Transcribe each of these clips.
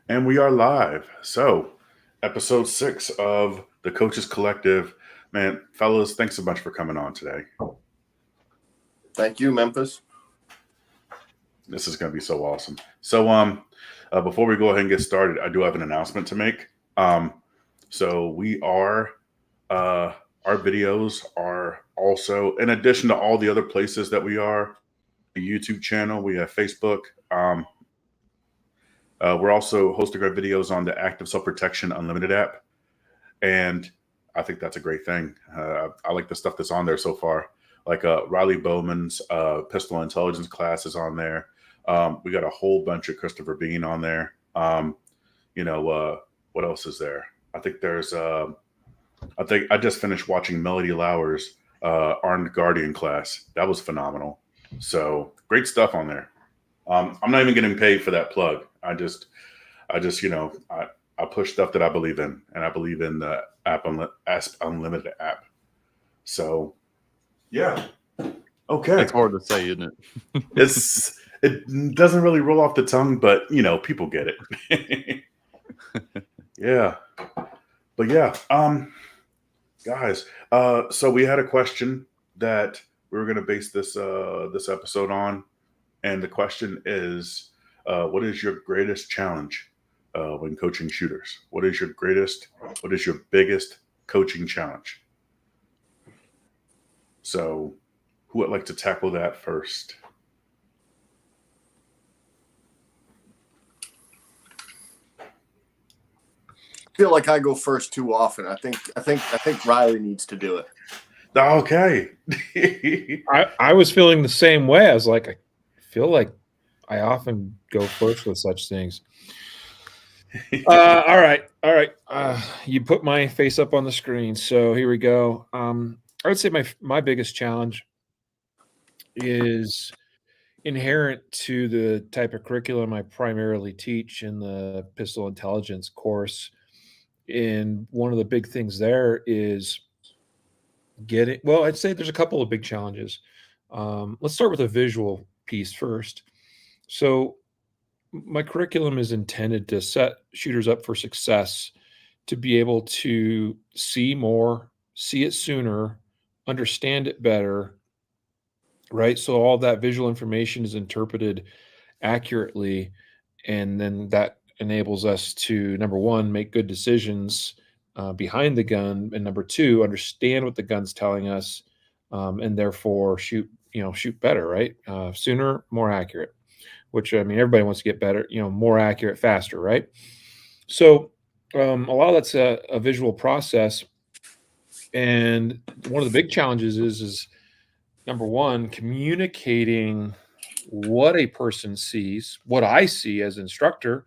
And we are live. So, episode 6 of the Coaches Collective. Man, fellas, thanks so much for coming on today. Thank you, Memphis. This is going to be so awesome. So, before we go ahead and get started, I do have an announcement to make. So we are, our videos are also, in addition to all the other places that we are, the YouTube channel, we have Facebook. We're also hosting our videos on the Active Self Protection Unlimited app. And I think that's a great thing. I like the stuff that's on there so far. Like Riley Bowman's pistol intelligence class is on there. We got a whole bunch of Christopher Bean on there. What else is there? I think there's. I think I just finished watching Melody Lauer's Armed Guardian class. That was phenomenal. So great stuff on there. I'm not even getting paid for that plug. I just, I push stuff that I believe in, and I believe in the Asp Unlimited app. So, yeah, okay. It's hard to say, isn't it? It doesn't really roll off the tongue, but people get it. Yeah, but yeah, guys. So we had a question that we were going to base this episode on, and the question is, what is your greatest challenge when coaching shooters? What is your biggest coaching challenge? So, who would like to tackle that first? I feel like I go first too often. I think Riley needs to do it. Okay. I was feeling the same way. I was like, I feel like I often go first with such things. All right. You put my face up on the screen, so here we go. I would say my biggest challenge is inherent to the type of curriculum I primarily teach in the pistol intelligence course. And one of the big things there is I'd say there's a couple of big challenges. Let's start with a visual piece first. So my curriculum is intended to set shooters up for success, to be able to see more, see it sooner, understand it better, right? So all that visual information is interpreted accurately, and then that enables us to, number one, make good decisions behind the gun, and number two, understand what the gun's telling us, and therefore shoot better, right? Sooner, more accurate. Which, I mean, everybody wants to get better, more accurate, faster, right? So a lot of that's a visual process, and one of the big challenges is number one, communicating what a person sees, what I see as instructor,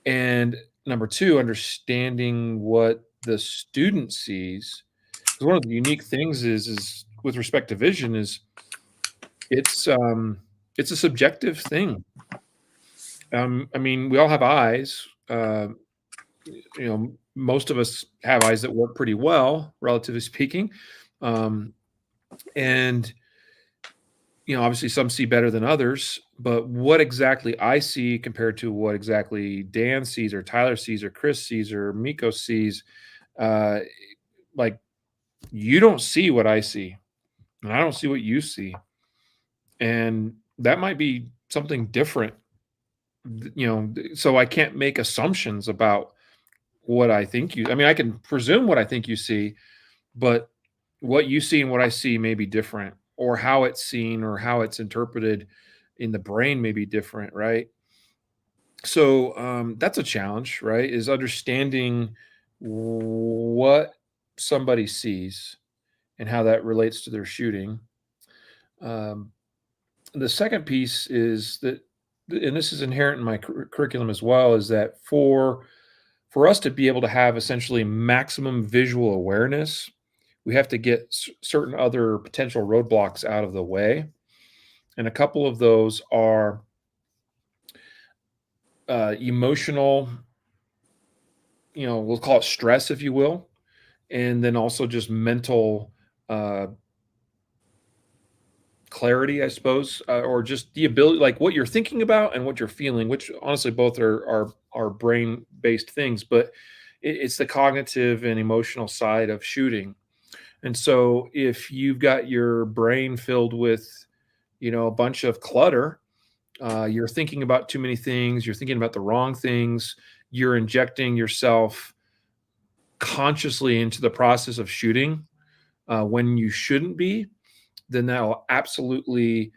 and number two, understanding what the student sees. Because one of the unique things is with respect to vision is it's a subjective thing. I mean, we all have eyes. Most of us have eyes that work pretty well, relatively speaking. And obviously some see better than others, but what exactly I see compared to what exactly Dan sees or Tyler sees or Chris sees or Miko sees, like you don't see what I see and I don't see what you see. And that might be something different, so I can't make assumptions about what I think I mean, I can presume what I think you see, but what you see and what I see may be different, or how it's seen or how it's interpreted in the brain may be different, right? So that's a challenge, right? Is understanding what somebody sees and how that relates to their shooting. The second piece is that, and this is inherent in my curriculum as well, is that for us to be able to have essentially maximum visual awareness, we have to get certain other potential roadblocks out of the way. And a couple of those are emotional, we'll call it stress, if you will, and then also just mental clarity, I suppose, or just the ability, like what you're thinking about and what you're feeling, which honestly both are brain based things, but it's the cognitive and emotional side of shooting. And so if you've got your brain filled with, a bunch of clutter, you're thinking about too many things, you're thinking about the wrong things, you're injecting yourself consciously into the process of shooting when you shouldn't be, then that'll absolutely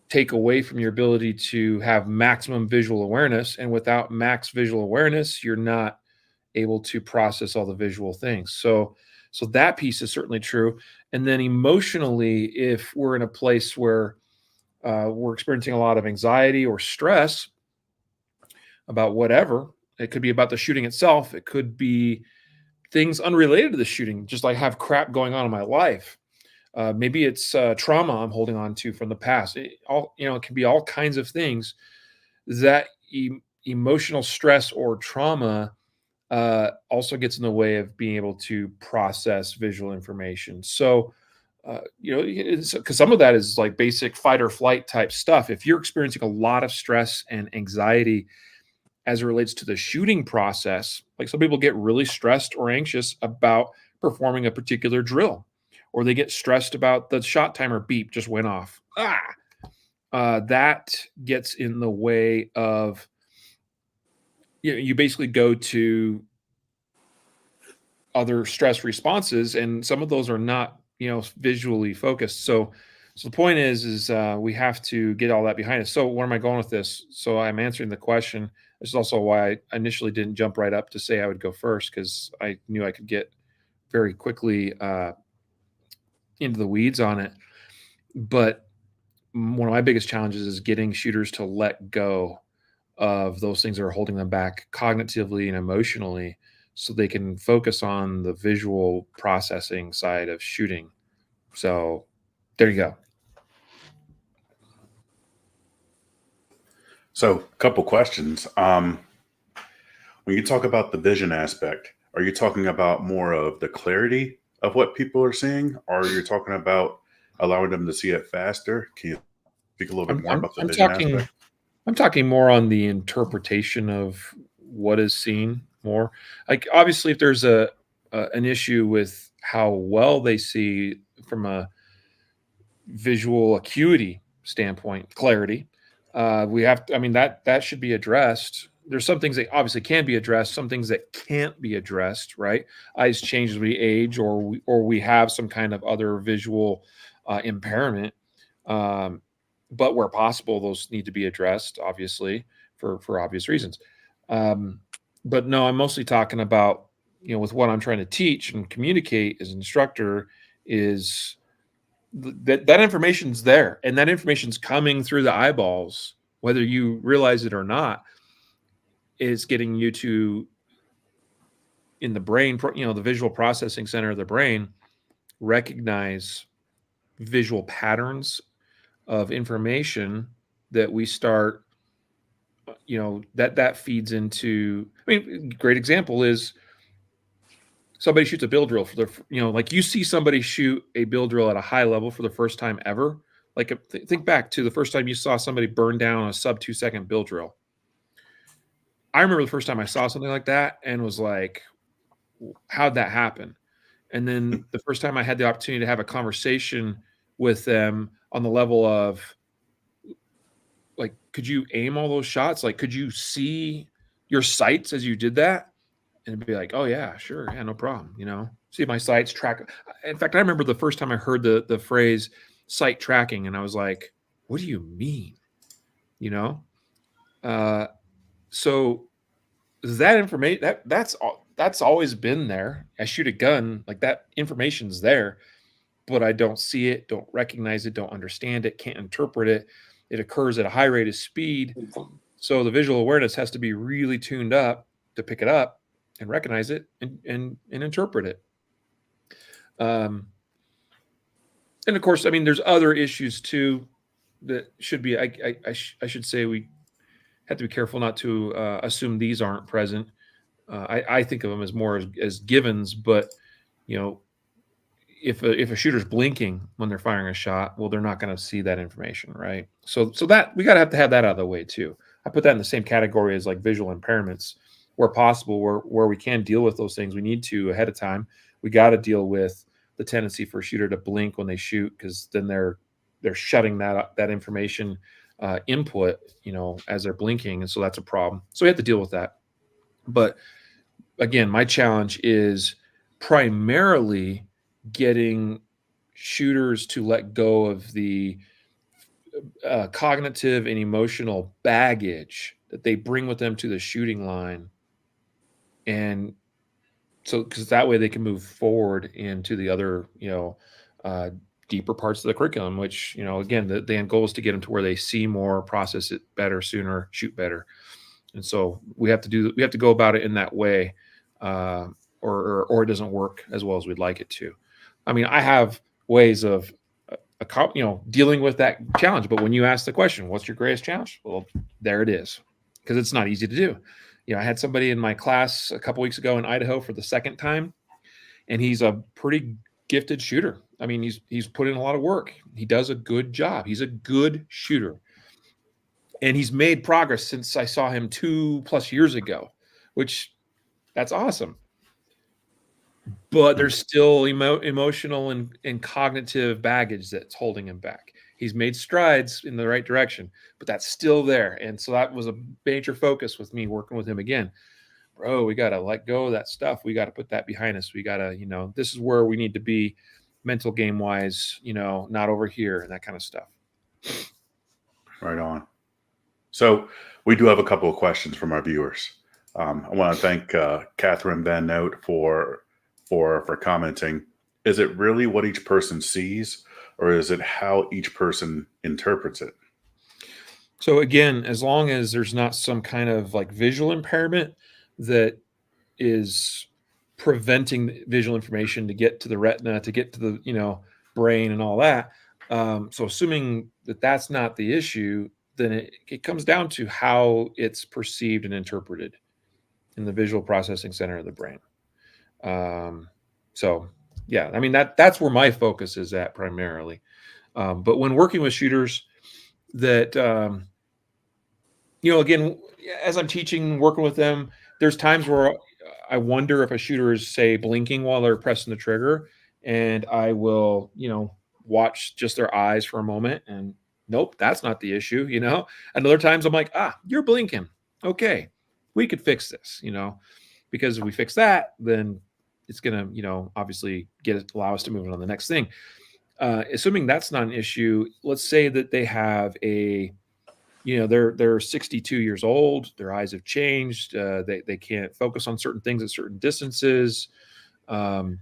take away from your ability to have maximum visual awareness. And without max visual awareness, you're not able to process all the visual things. So that piece is certainly true. And then emotionally, if we're in a place where we're experiencing a lot of anxiety or stress about whatever, it could be about the shooting itself. It could be things unrelated to the shooting, just like have crap going on in my life. Maybe it's trauma I'm holding on to from the past. It can be all kinds of things that emotional stress or trauma also gets in the way of being able to process visual information. So, because some of that is like basic fight or flight type stuff. If you're experiencing a lot of stress and anxiety as it relates to the shooting process, like some people get really stressed or anxious about performing a particular drill, or they get stressed about the shot timer beep just went off. That gets in the way of, you basically go to other stress responses, and some of those are not, visually focused. So the point is we have to get all that behind us. So where am I going with this? So I'm answering the question. This is also why I initially didn't jump right up to say I would go first, because I knew I could get very quickly into the weeds on it. But one of my biggest challenges is getting shooters to let go of those things that are holding them back cognitively and emotionally, so they can focus on the visual processing side of shooting. So there you go. So, a couple questions. When you talk about the vision aspect, are you talking about more of the clarity of what people are seeing, or are you talking about allowing them to see it faster? Can you speak a little bit I'm, more I'm, about the I'm vision talking aspect? I'm talking more on the interpretation of what is seen more. Like obviously, if there's an issue with how well they see from a visual acuity standpoint, clarity, we have to, I mean, that should be addressed. There's some things that obviously can be addressed, some things that can't be addressed, right? Eyes change as we age, or we have some kind of other visual impairment. Um, but where possible, those need to be addressed, obviously, for obvious reasons. Um, but no, I'm mostly talking about, with what I'm trying to teach and communicate as an instructor, is that information's there, and that information's coming through the eyeballs, whether you realize it or not, is getting you to, in the brain, the visual processing center of the brain, recognize visual patterns of information that we start, that feeds into. I mean, great example is somebody shoots a bill drill for like you see somebody shoot a bill drill at a high level for the first time ever. Like think back to the first time you saw somebody burn down a sub 2 second bill drill. I remember the first time I saw something like that and was like, how'd that happen? And then the first time I had the opportunity to have a conversation with them on the level of, like, could you aim all those shots? Like, could you see your sights as you did that? And it'd be like, oh yeah, sure, yeah, no problem. See my sights track. In fact, I remember the first time I heard the phrase sight tracking, and I was like, what do you mean? Uh, so that information that's always been there. I shoot a gun, like that information's there, but I don't see it, don't recognize it, don't understand it, can't interpret it. It occurs at a high rate of speed. So the visual awareness has to be really tuned up to pick it up and recognize it and interpret it. And of course, I mean, there's other issues too that should be, I should say, we have to be careful not to assume these aren't present. I think of them as more as givens, but if a shooter's blinking when they're firing a shot, well, they're not going to see that information, right? So that we got to have that out of the way too. I put that in the same category as like visual impairments, where possible, where we can deal with those things. We need to ahead of time. We got to deal with the tendency for a shooter to blink when they shoot, because then they're shutting that information input, as they're blinking, and so that's a problem. So we have to deal with that. But again, my challenge is primarily getting shooters to let go of the cognitive and emotional baggage that they bring with them to the shooting line, and so because that way they can move forward into the other deeper parts of the curriculum, which again, the end goal is to get them to where they see more, process it better, sooner, shoot better. And so we have to go about it in that way, or it doesn't work as well as we'd like it to. I mean, I have ways of dealing with that challenge, but when you ask the question, what's your greatest challenge? Well, there it is, because it's not easy to do. I had somebody in my class a couple weeks ago in Idaho for the second time, and he's a pretty gifted shooter. I mean, he's put in a lot of work. He does a good job. He's a good shooter. And he's made progress since I saw him 2+ years ago, which that's awesome. But there's still emotional and cognitive baggage that's holding him back. He's made strides in the right direction, but that's still there. And so that was a major focus with me working with him again. Bro, we got to let go of that stuff. We got to put that behind us. We got to, this is where we need to be mental game wise, not over here, and that kind of stuff. Right on. So we do have a couple of questions from our viewers. I want to thank Catherine Van Note for commenting. Is it really what each person sees, or is it how each person interprets it? So again, as long as there's not some kind of like visual impairment that is preventing visual information to get to the retina, to get to the brain and all that. So assuming that that's not the issue, then it comes down to how it's perceived and interpreted in the visual processing center of the brain. So yeah, I mean, that's where my focus is at primarily. But when working with shooters that, again, as I'm teaching, working with them, there's times where I wonder if a shooter is, say, blinking while they're pressing the trigger, and I will, watch just their eyes for a moment, and nope, that's not the issue, And other times I'm like, you're blinking. Okay, we could fix this, because if we fix that, then it's going to, obviously allow us to move on to the next thing. Assuming that's not an issue, let's say that they have they're 62 years old, their eyes have changed, they can't focus on certain things at certain distances. Sometimes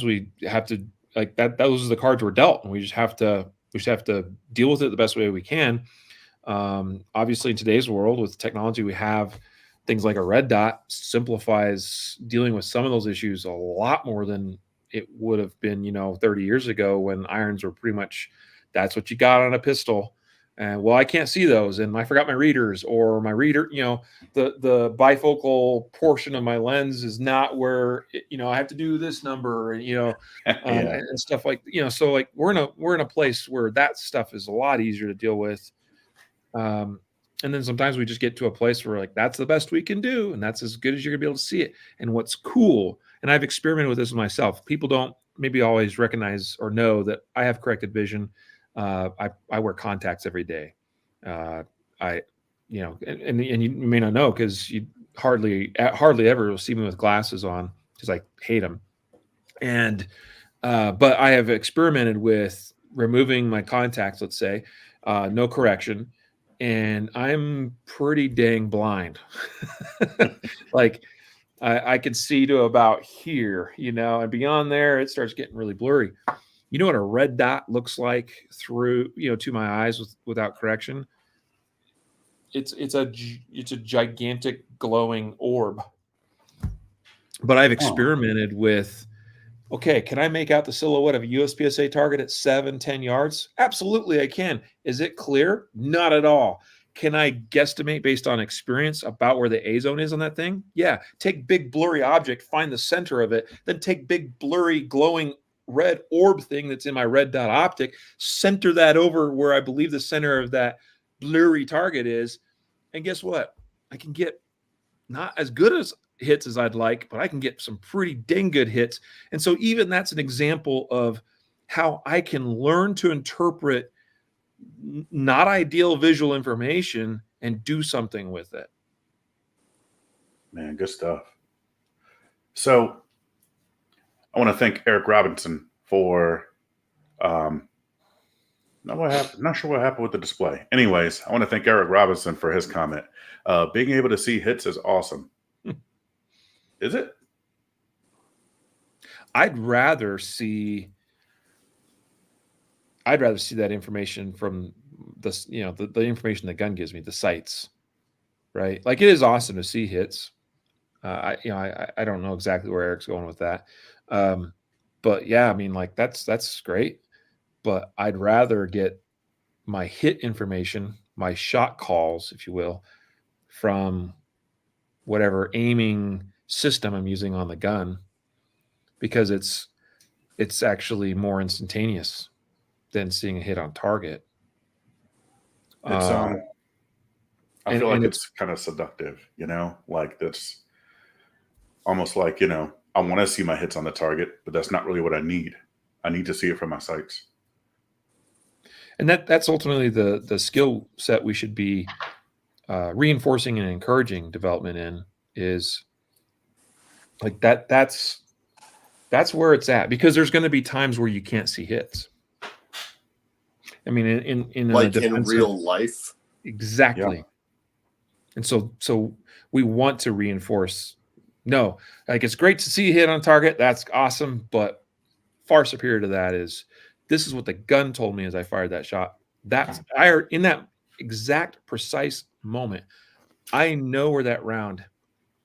we have to, like, those are the cards we're dealt, and we just have to deal with it the best way we can. Obviously in today's world with technology, we have things like a red dot simplifies dealing with some of those issues a lot more than it would have been, 30 years ago, when irons were pretty much, that's what you got on a pistol. And well, I can't see those, and I forgot my readers, or my reader, the bifocal portion of my lens is not where I have to do this number, and Yeah. and stuff like, so like we're in a place where that stuff is a lot easier to deal with. And then sometimes we just get to a place where, like, that's the best we can do, and that's as good as you're gonna be able to see it. And what's cool, and I've experimented with this myself, people don't maybe always recognize or know that I have corrected vision. I wear contacts every day. And you may not know, because you hardly ever will see me with glasses on, because I hate them. And but I have experimented with removing my contacts, let's say, no correction, and I'm pretty dang blind. Like I could see to about here, and beyond there, it starts getting really blurry. You know what a red dot looks like through, to my eyes without correction? It's a gigantic glowing orb. But I've experimented with, okay, can I make out the silhouette of a USPSA target at 7-10 yards? Absolutely, I can. Is it clear? Not at all. Can I guesstimate based on experience about where the A zone is on that thing? Yeah. Take big blurry object, find the center of it, then take big blurry glowing red orb thing that's in my red dot optic, center that over where I believe the center of that blurry target is. And guess what? I can get not as good as hits as I'd like, but I can get some pretty dang good hits. And so even that's an example of how I can learn to interpret not ideal visual information and do something with it. Man, good stuff. So I want to thank Eric Robinson for not sure what happened with the display. Anyways, I want to thank Eric Robinson for his comment. Being able to see hits is awesome. Is it? I'd rather see that information from this, the information the gun gives me, the sights, right? Like, it is awesome to see hits. I don't know exactly where Eric's going with that. But yeah, I mean, like, that's great, but I'd rather get my hit information, my shot calls, if you will, from whatever aiming system I'm using on the gun, because it's actually more instantaneous than seeing a hit on target. It's I feel like it's kind of seductive, like that's almost like, I want to see my hits on the target, but that's not really what I need. I need to see it from my sights. And that's ultimately the skill set we should be reinforcing and encouraging development in, is like that's where it's at, because there's going to be times where you can't see hits. I mean, in like in real life. Exactly. Yeah. And so we want to reinforce, no, like, it's great to see a hit on target. That's awesome. But far superior to that is, this is what the gun told me as I fired that shot. In that exact precise moment, I know where that round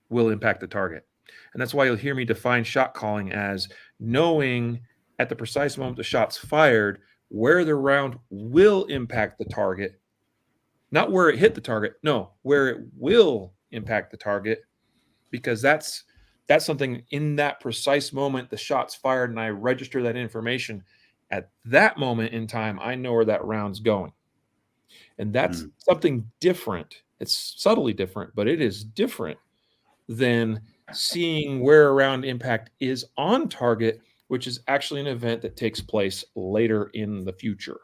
will impact the target. And that's why you'll hear me define shot calling as knowing at the precise moment the shot's fired where the round will impact the target, not where it hit the target. No, where it will impact the target, because that's something in that precise moment the shot's fired and I register that information. At that moment in time, I know where that round's going. And that's something different. It's subtly different, but it is different than seeing where a round impact is on target, which is actually an event that takes place later in the future.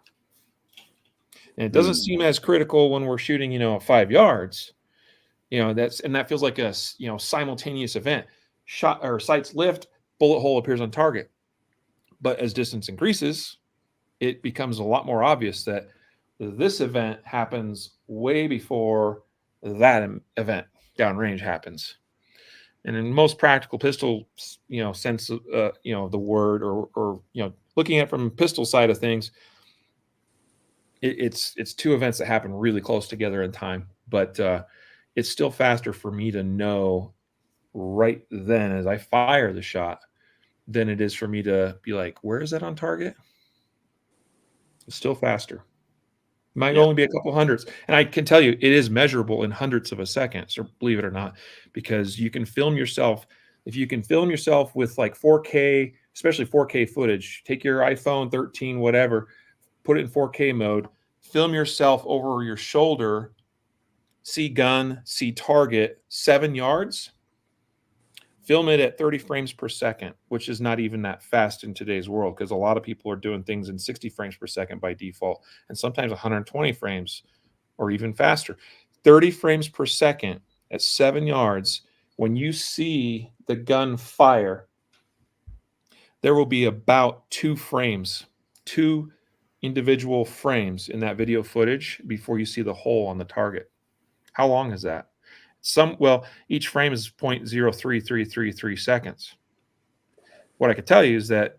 And it doesn't seem as critical when we're shooting, at 5 yards. That feels like a simultaneous event. Shot or sights lift, bullet hole appears on target. But as distance increases, it becomes a lot more obvious that this event happens way before that event downrange happens. And in most practical pistol, sense of, the word, or looking at it from pistol side of things, it's two events that happen really close together in time. But it's still faster for me to know right then as I fire the shot than it is for me to be like, where is that on target? It's still faster. Might only be a couple hundredths. And I can tell you, it is measurable in hundredths of a second, so believe it or not, because you can film yourself. If you can film yourself with like 4K, especially 4K footage, take your iPhone 13, whatever, put it in 4K mode, film yourself over your shoulder, see gun, see target, 7 yards, film it at 30 frames per second, which is not even that fast in today's world, because a lot of people are doing things in 60 frames per second by default, and sometimes 120 frames or even faster. 30 frames per second at 7 yards, when you see the gun fire, there will be about 2 individual frames in that video footage before you see the hole on the target. How long is that? Each frame is 0.03333 seconds. What I could tell you is that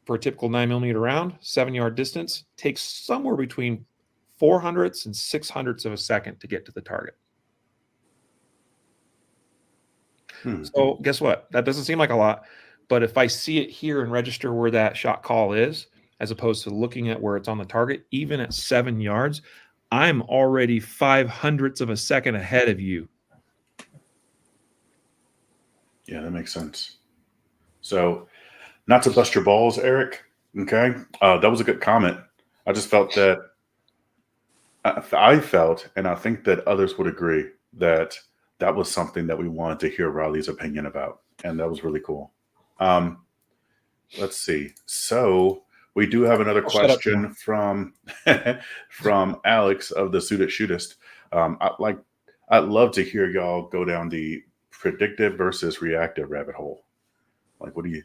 for a typical 9mm round, 7-yard distance takes somewhere between 400ths and 600ths of a second to get to the target. So guess what? That doesn't seem like a lot, but if I see it here and register where that shot call is, as opposed to looking at where it's on the target, even at 7 yards, I'm already 0.05 of a second ahead of you. Yeah, that makes sense. So, not to bust your balls, Eric. Okay, that was a good comment. I just felt that I felt, and I think that others would agree that that was something that we wanted to hear Riley's opinion about, and that was really cool. Um, let's see. So we do have another I'll shut up now. question from from Alex of the Suited Shootist. I'd love to hear y'all go down the predictive versus reactive rabbit hole. Like, what do you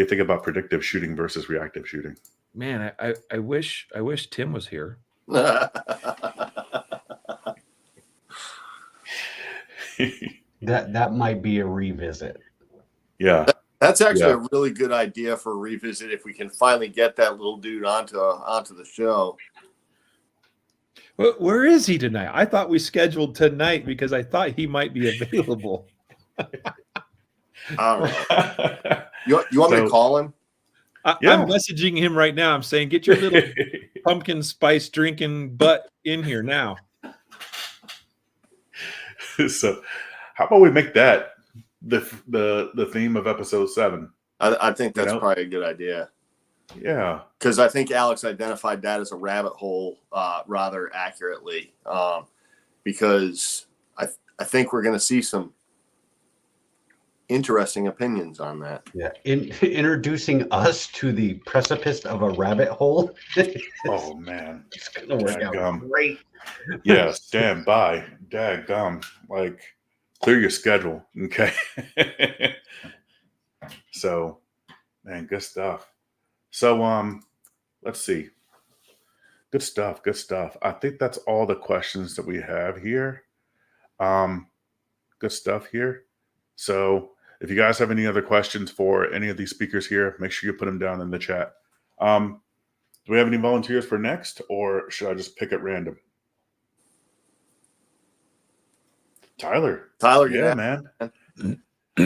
think about predictive shooting versus reactive shooting? Man, I wish Tim was here. That might be a revisit. Yeah. That's actually Yeah. a really good idea for a revisit if we can finally get that little dude onto the show. Where is he tonight? I thought we scheduled tonight because I thought he might be available. I don't know. You want me to call him? Yeah. I'm messaging him right now. I'm saying, get your little pumpkin spice drinking butt in here now. So, how about we make that the theme of episode 7? I think that's You know? probably a good idea. Yeah. Because I think Alex identified that as a rabbit hole rather accurately. Because I think we're going to see some interesting opinions on that. Yeah, introducing us to the precipice of a rabbit hole. Oh man. It's gonna work out Dadgum. great. Yeah. Stand by. Dadgum. Like, clear your schedule. Okay. So, man, good stuff. So, let's see. Good stuff. Good stuff. I think that's all the questions that we have here. Good stuff here. So, if you guys have any other questions for any of these speakers here, make sure you put them down in the chat. Do we have any volunteers for next, or should I just pick at random? Tyler, yeah. man.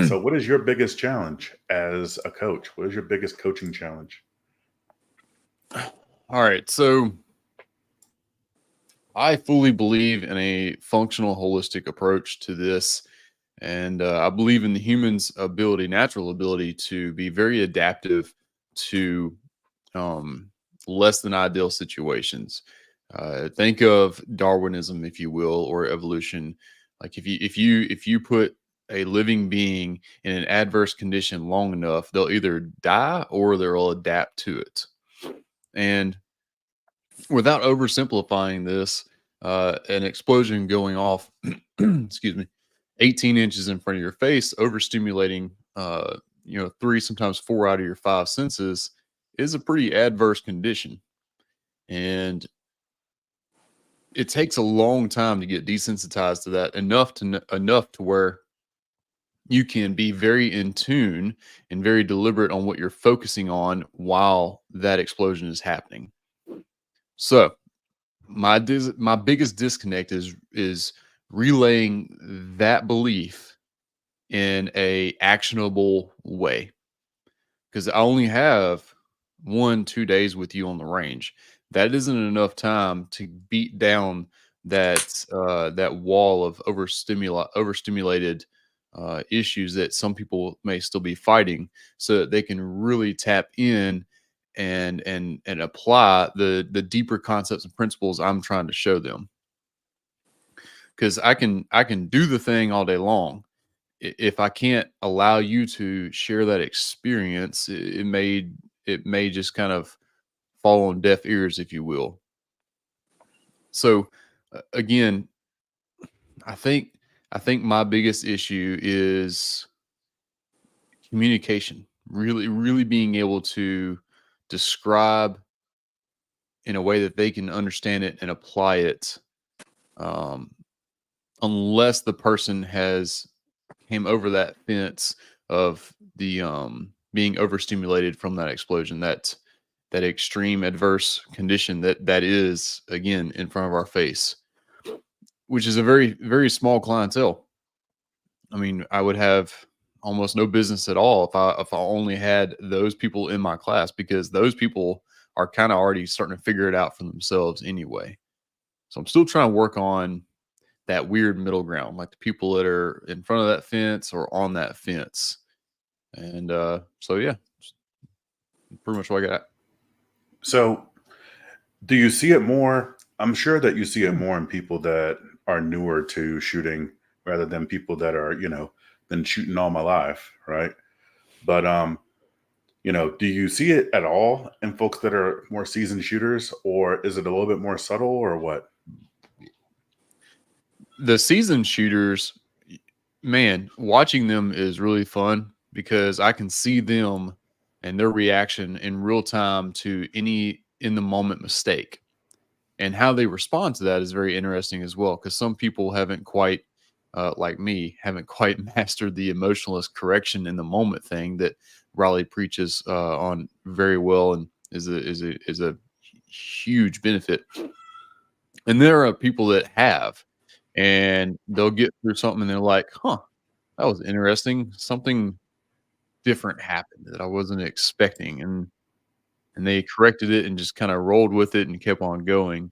So, what is your biggest challenge as a coach? What is your biggest coaching challenge? All right. So I fully believe in a functional, holistic approach to this. And I believe in the human's ability, natural ability to be very adaptive to less than ideal situations. Think of Darwinism, if you will, or evolution. Like if you put a living being in an adverse condition long enough, they'll either die or they'll adapt to it. And without oversimplifying this, an explosion going off, excuse me, 18 inches in front of your face, overstimulating, 3, sometimes 4 out of your 5 senses is a pretty adverse condition. And it takes a long time to get desensitized to that, enough to where you can be very in tune and very deliberate on what you're focusing on while that explosion is happening. So my biggest disconnect is relaying that belief in a actionable way, because I only have 1-2 days with you on the range. That isn't enough time to beat down that wall of overstimulated issues that some people may still be fighting, so that they can really tap in and apply the deeper concepts and principles I'm trying to show them. Because I can do the thing all day long. If I can't allow you to share that experience, it may just kind of fall on deaf ears, if you will. So again, I think my biggest issue is communication. Really being able to describe in a way that they can understand it and apply it, unless the person has came over that fence of the being overstimulated from that explosion, that extreme adverse condition that is, again, in front of our face, which is a very, very small clientele. I mean, I would have almost no business at all if I only had those people in my class, because those people are kind of already starting to figure it out for themselves anyway. So I'm still trying to work on that weird middle ground, like the people that are in front of that fence or on that fence. And so yeah, pretty much what I got. So, do you see it more? I'm sure that you see it more in people that are newer to shooting rather than people that are, been shooting all my life, right? But do you see it at all in folks that are more seasoned shooters, or is it a little bit more subtle, or what? The seasoned shooters, man, watching them is really fun because I can see them and their reaction in real time to any in the moment mistake. And how they respond to that is very interesting as well, because some people haven't quite, like me, haven't quite mastered the emotionless correction in the moment thing that Raleigh preaches on very well, and is a huge benefit. And there are people that have, and they'll get through something, and they're like, "Huh, that was interesting. Something different happened that I wasn't expecting," and they corrected it and just kind of rolled with it and kept on going.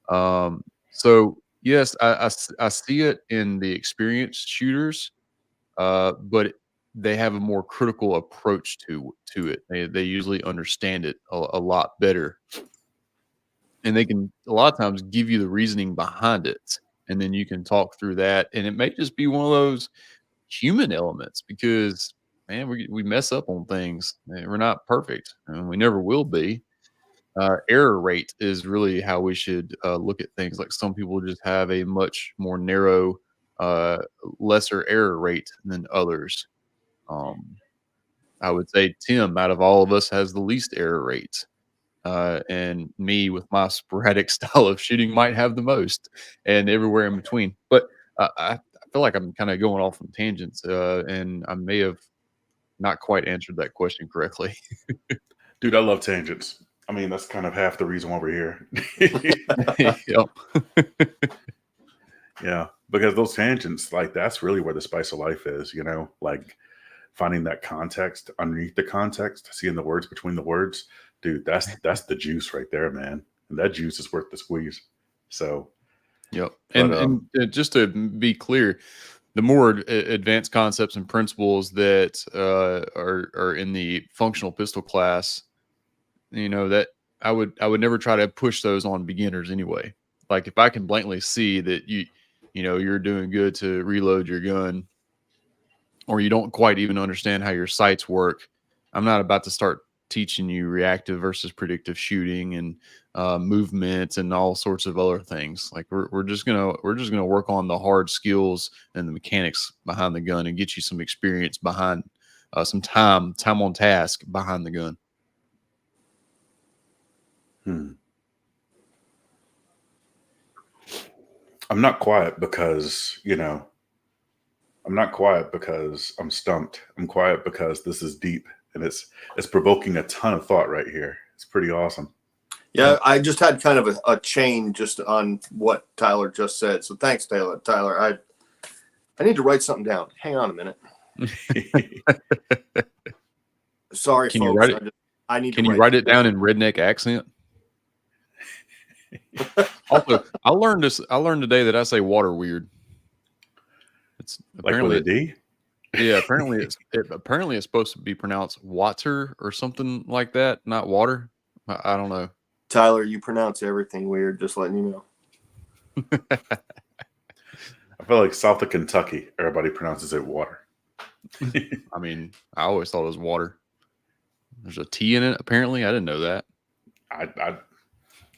So yes, I see it in the experienced shooters, but they have a more critical approach to it. They usually understand it a lot better, and they can a lot of times give you the reasoning behind it, and then you can talk through that. And it may just be one of those human elements because man, we mess up on things. We're not perfect, and we never will be. Error rate is really how we should look at things. Like some people just have a much more narrow, uh, lesser error rate than others. Um, I would say Tim, out of all of us, has the least error rate. And me, with my sporadic style of shooting, might have the most, and everywhere in between. But I feel like I'm kind of going off on tangents, and I may have not quite answered that question correctly. Dude, I love tangents. I mean, that's kind of half the reason why we're here. Yep. Yeah, because those tangents, like, that's really where the spice of life is, like finding that context underneath the context, seeing the words between the words. Dude, that's the juice right there, man. And that juice is worth the squeeze. So, Yep. but And just to be clear, the more advanced concepts and principles that are in the functional pistol class, that I would never try to push those on beginners anyway. Like if I can blatantly see that you're doing good to reload your gun, or you don't quite even understand how your sights work, I'm not about to start teaching you reactive versus predictive shooting and movement and all sorts of other things. Like we're just gonna work on the hard skills and the mechanics behind the gun and get you some experience behind some time on task behind the gun. I'm not quiet because, I'm not quiet because I'm stumped. I'm quiet because this is deep and it's provoking a ton of thought right here. It's pretty awesome. Yeah, I just had kind of a chain just on what Tyler just said. So thanks, Taylor. Tyler, I need to write something down. Hang on a minute. Sorry, Can folks. you write it? I need Can to you write it down in redneck accent? Also, I learned today that I say water weird. It's Like with a D? yeah. Apparently it's supposed to be pronounced water or something like that, not water. I don't know. Tyler, you pronounce everything weird, just letting you know. I feel like south of Kentucky, everybody pronounces it water. I mean, I always thought it was water. There's a T in it. Apparently, I didn't know that. I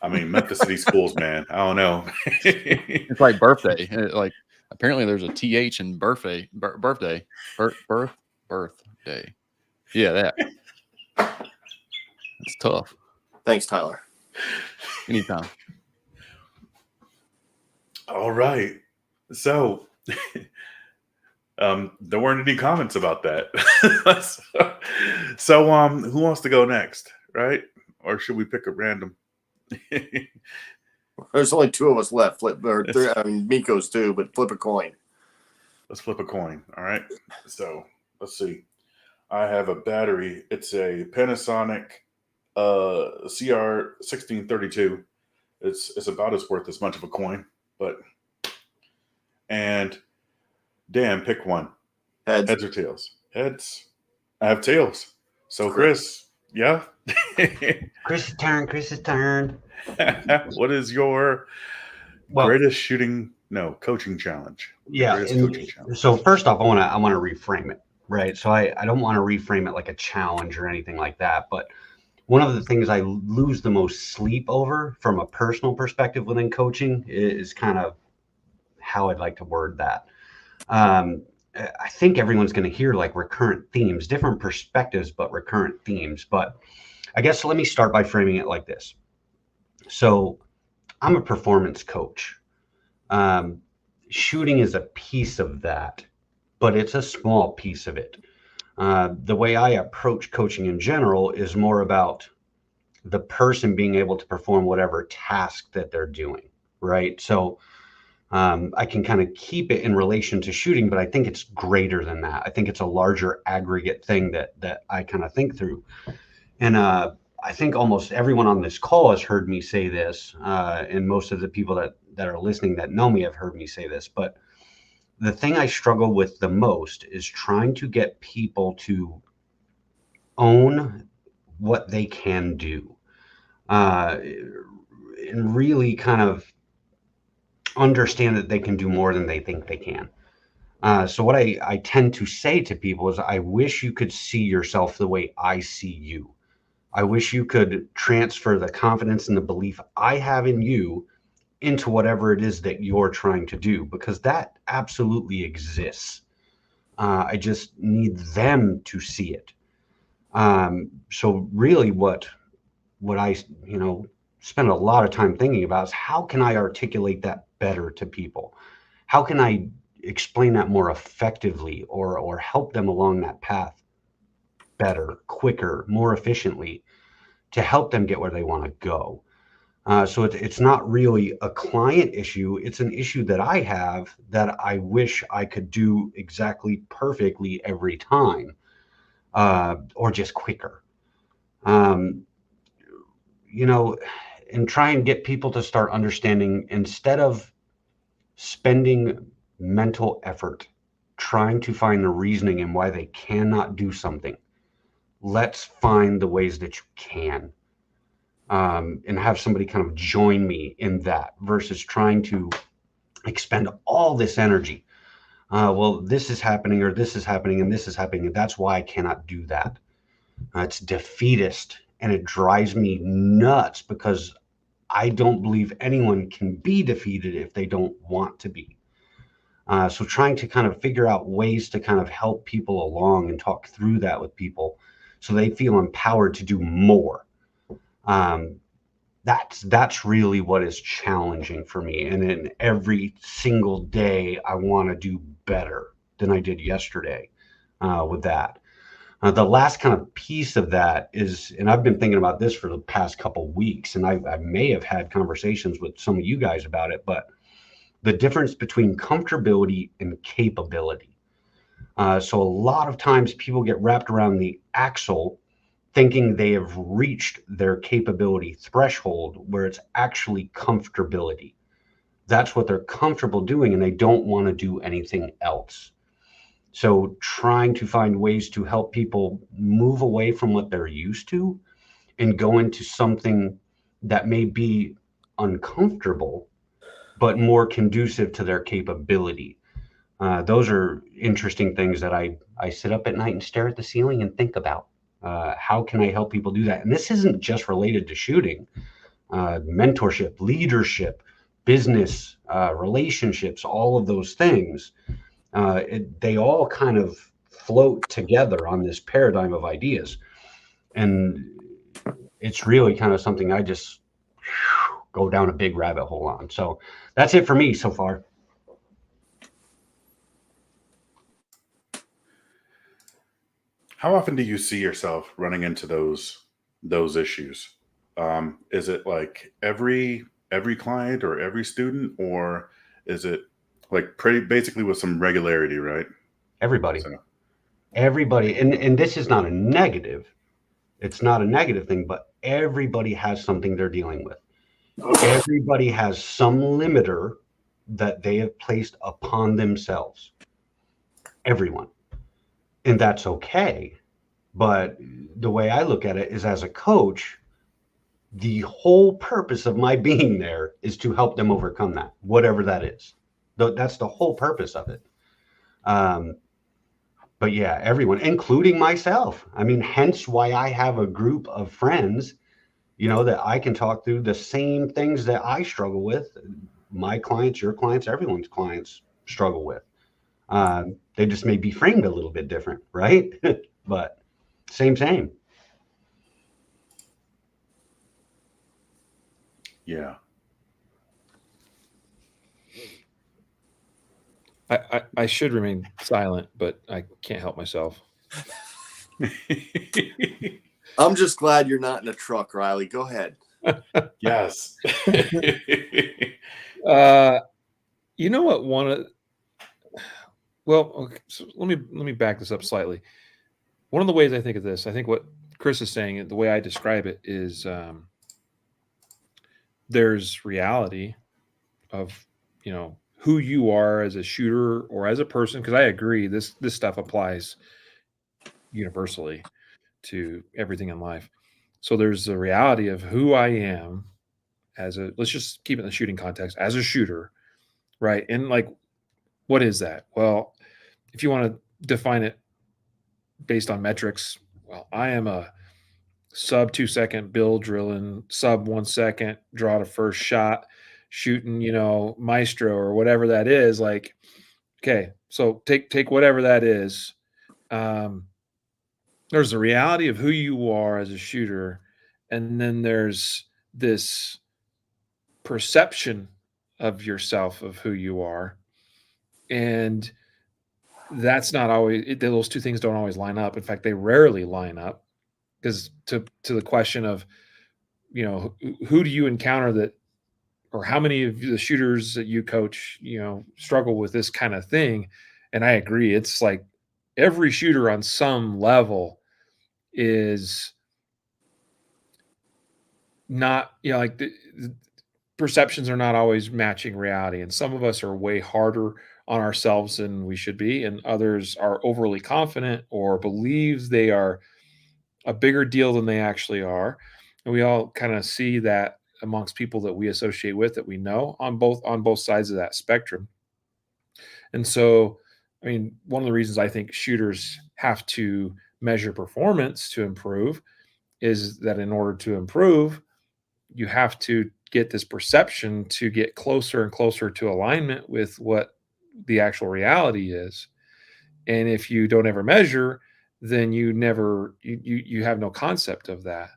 mean, Memphis City schools, man. I don't know. It's like birthday. Like apparently, there's a TH in birthday. Birthday. Birthday. Yeah, that. It's tough. Thanks, Tyler. Anytime. All right. So, there weren't any comments about that. So, who wants to go next, right? Or should we pick a random? There's only two of us left. I mean, Miko's too, but flip a coin. Let's flip a coin. All right. So let's see. I have a battery. It's a Panasonic CR1632. It's about as worth as much of a coin. But and Dan, pick one. Heads. Heads or tails? Heads. I have tails. So Chris, yeah. Chris's turn. Chris's turn. What is your Well, greatest coaching challenge? yeah. Greatest coaching challenge. So first off, I want to reframe it, right? So I don't want to reframe it like a challenge or anything like that. But one of the things I lose the most sleep over from a personal perspective within coaching is kind of how I'd like to word that. I think everyone's going to hear like recurrent themes, different perspectives, but recurrent themes. But I guess let me start by framing it like this. So I'm a performance coach. Shooting is a piece of that, but it's a small piece of it. The way I approach coaching in general is more about the person being able to perform whatever task that they're doing, right? So I can kind of keep it in relation to shooting, but I think it's greater than that. I think it's a larger aggregate thing that I kind of think through. And I think almost everyone on this call has heard me say this, and most of the people that are listening that know me have heard me say this. But the thing I struggle with the most is trying to get people to own what they can do, and really kind of understand that they can do more than they think they can. So what I tend to say to people is, I wish you could see yourself the way I see you. I wish you could transfer the confidence and the belief I have in you into whatever it is that you're trying to do, because that absolutely exists. I just need them to see it. So really what I, spend a lot of time thinking about is, how can I articulate that better to people? How can I explain that more effectively, or help them along that path better, quicker, more efficiently, to help them get where they want to go? So it's not really a client issue. It's an issue that I have that I wish I could do exactly perfectly every time, or just quicker. And try and get people to start understanding, instead of spending mental effort trying to find the reasoning and why they cannot do something, let's find the ways that you can, and have somebody kind of join me in that, versus trying to expend all this energy. Well, this is happening, or this is happening, and this is happening, and that's why I cannot do that. It's defeatist, and it drives me nuts, because I don't believe anyone can be defeated if they don't want to be. So trying to kind of figure out ways to kind of help people along and talk through that with people, so they feel empowered to do more. That's really what is challenging for me. And in every single day, I want to do better than I did yesterday with that. The last kind of piece of that is, and I've been thinking about this for the past couple of weeks, and I may have had conversations with some of you guys about it, but the difference between comfortability and capability. So a lot of times people get wrapped around the axle thinking they have reached their capability threshold, where it's actually comfortability. That's what they're comfortable doing, and they don't want to do anything else. So trying to find ways to help people move away from what they're used to and go into something that may be uncomfortable, but more conducive to their capability. Those are interesting things that I sit up at night and stare at the ceiling and think about. How can I help people do that? And this isn't just related to shooting. Mentorship, leadership, business, relationships, all of those things. They all kind of float together on this paradigm of ideas. And it's really kind of something I just go down a big rabbit hole on. So that's it for me so far. How often do you see yourself running into those issues? Is it like every client or every student, or is it like pretty basically with some regularity, right? Everybody. So. Everybody, and this is not a negative. It's not a negative thing, but everybody has something they're dealing with. Everybody has some limiter that they have placed upon themselves. Everyone. And that's okay. But the way I look at it is, as a coach, the whole purpose of my being there is to help them overcome that, whatever that is. That's the whole purpose of it. But yeah, everyone, including myself. I mean, hence why I have a group of friends, that I can talk through the same things that I struggle with. My clients, your clients, everyone's clients struggle with. They just may be framed a little bit different, right? But same. Yeah. I should remain silent, but I can't help myself. I'm just glad you're not in a truck, Riley. Go ahead. Yes. You know what? Okay, so let me back this up slightly. One of the ways I think of this, I think what Chris is saying, the way I describe it is, there's reality of who you are as a shooter or as a person, because I agree this stuff applies universally to everything in life. So there's the reality of who I am let's just keep it in the shooting context, as a shooter, right? And like, what is that? Well, if you want to define it based on metrics, well, I am a sub 2 second build drilling, sub 1 second draw to first shot shooting, maestro or whatever that is. Like, okay, so take whatever that is. There's the reality of who you are as a shooter, and then there's this perception of yourself of who you are, and that's not always, those two things don't always line up. In fact, they rarely line up, because to the question of who do you encounter that, or how many of the shooters that you coach struggle with this kind of thing. And I agree, it's like every shooter on some level is not, like the perceptions are not always matching reality, and some of us are way harder on ourselves than we should be, and others are overly confident or believe they are a bigger deal than they actually are. And we all kind of see that amongst people that we associate with, that we know, on both sides of that spectrum. And so, I mean, one of the reasons I think shooters have to measure performance to improve is that in order to improve, you have to get this perception to get closer and closer to alignment with what the actual reality is. And if you don't ever measure, then you have no concept of that.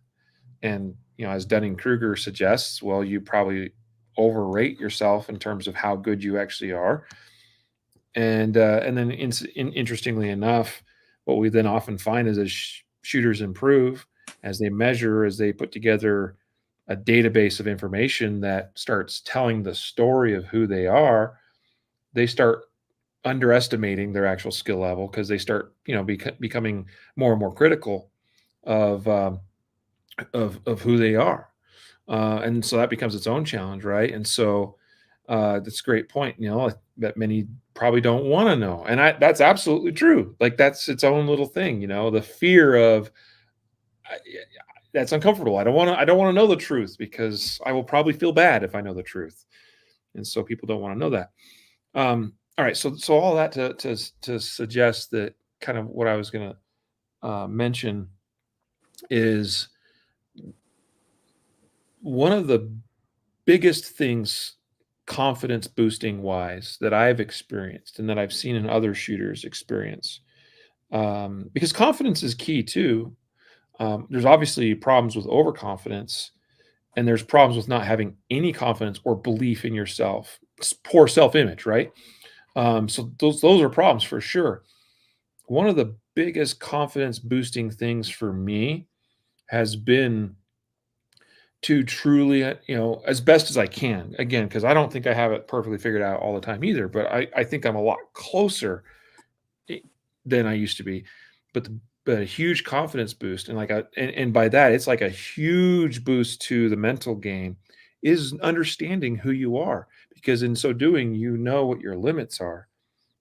And as Dunning-Kruger suggests, well, you probably overrate yourself in terms of how good you actually are. And then interestingly enough, what we then often find is, as shooters improve, as they measure, as they put together a database of information that starts telling the story of who they are, they start underestimating their actual skill level, because they start becoming more and more critical of who they are, and so that becomes its own challenge, right? And so that's a great point, that many probably don't want to know, and that's absolutely true. Like, that's its own little thing, the fear of, that's uncomfortable. I don't want to know the truth, because I will probably feel bad if I know the truth, and so people don't want to know that. All right, so all that to suggest that kind of what I was going to mention is, one of the biggest things confidence boosting wise that I've experienced, and that I've seen in other shooters experience, because confidence is key too. There's obviously problems with overconfidence, and there's problems with not having any confidence or belief in yourself. It's poor self-image, right? So those are problems for sure. One of the biggest confidence boosting things for me has been to truly, as best as I can, again, because I don't think I have it perfectly figured out all the time either, but I think I'm a lot closer than I used to be. But a huge confidence boost, and and by that, it's like a huge boost to the mental game, is understanding who you are, because in so doing, you know what your limits are.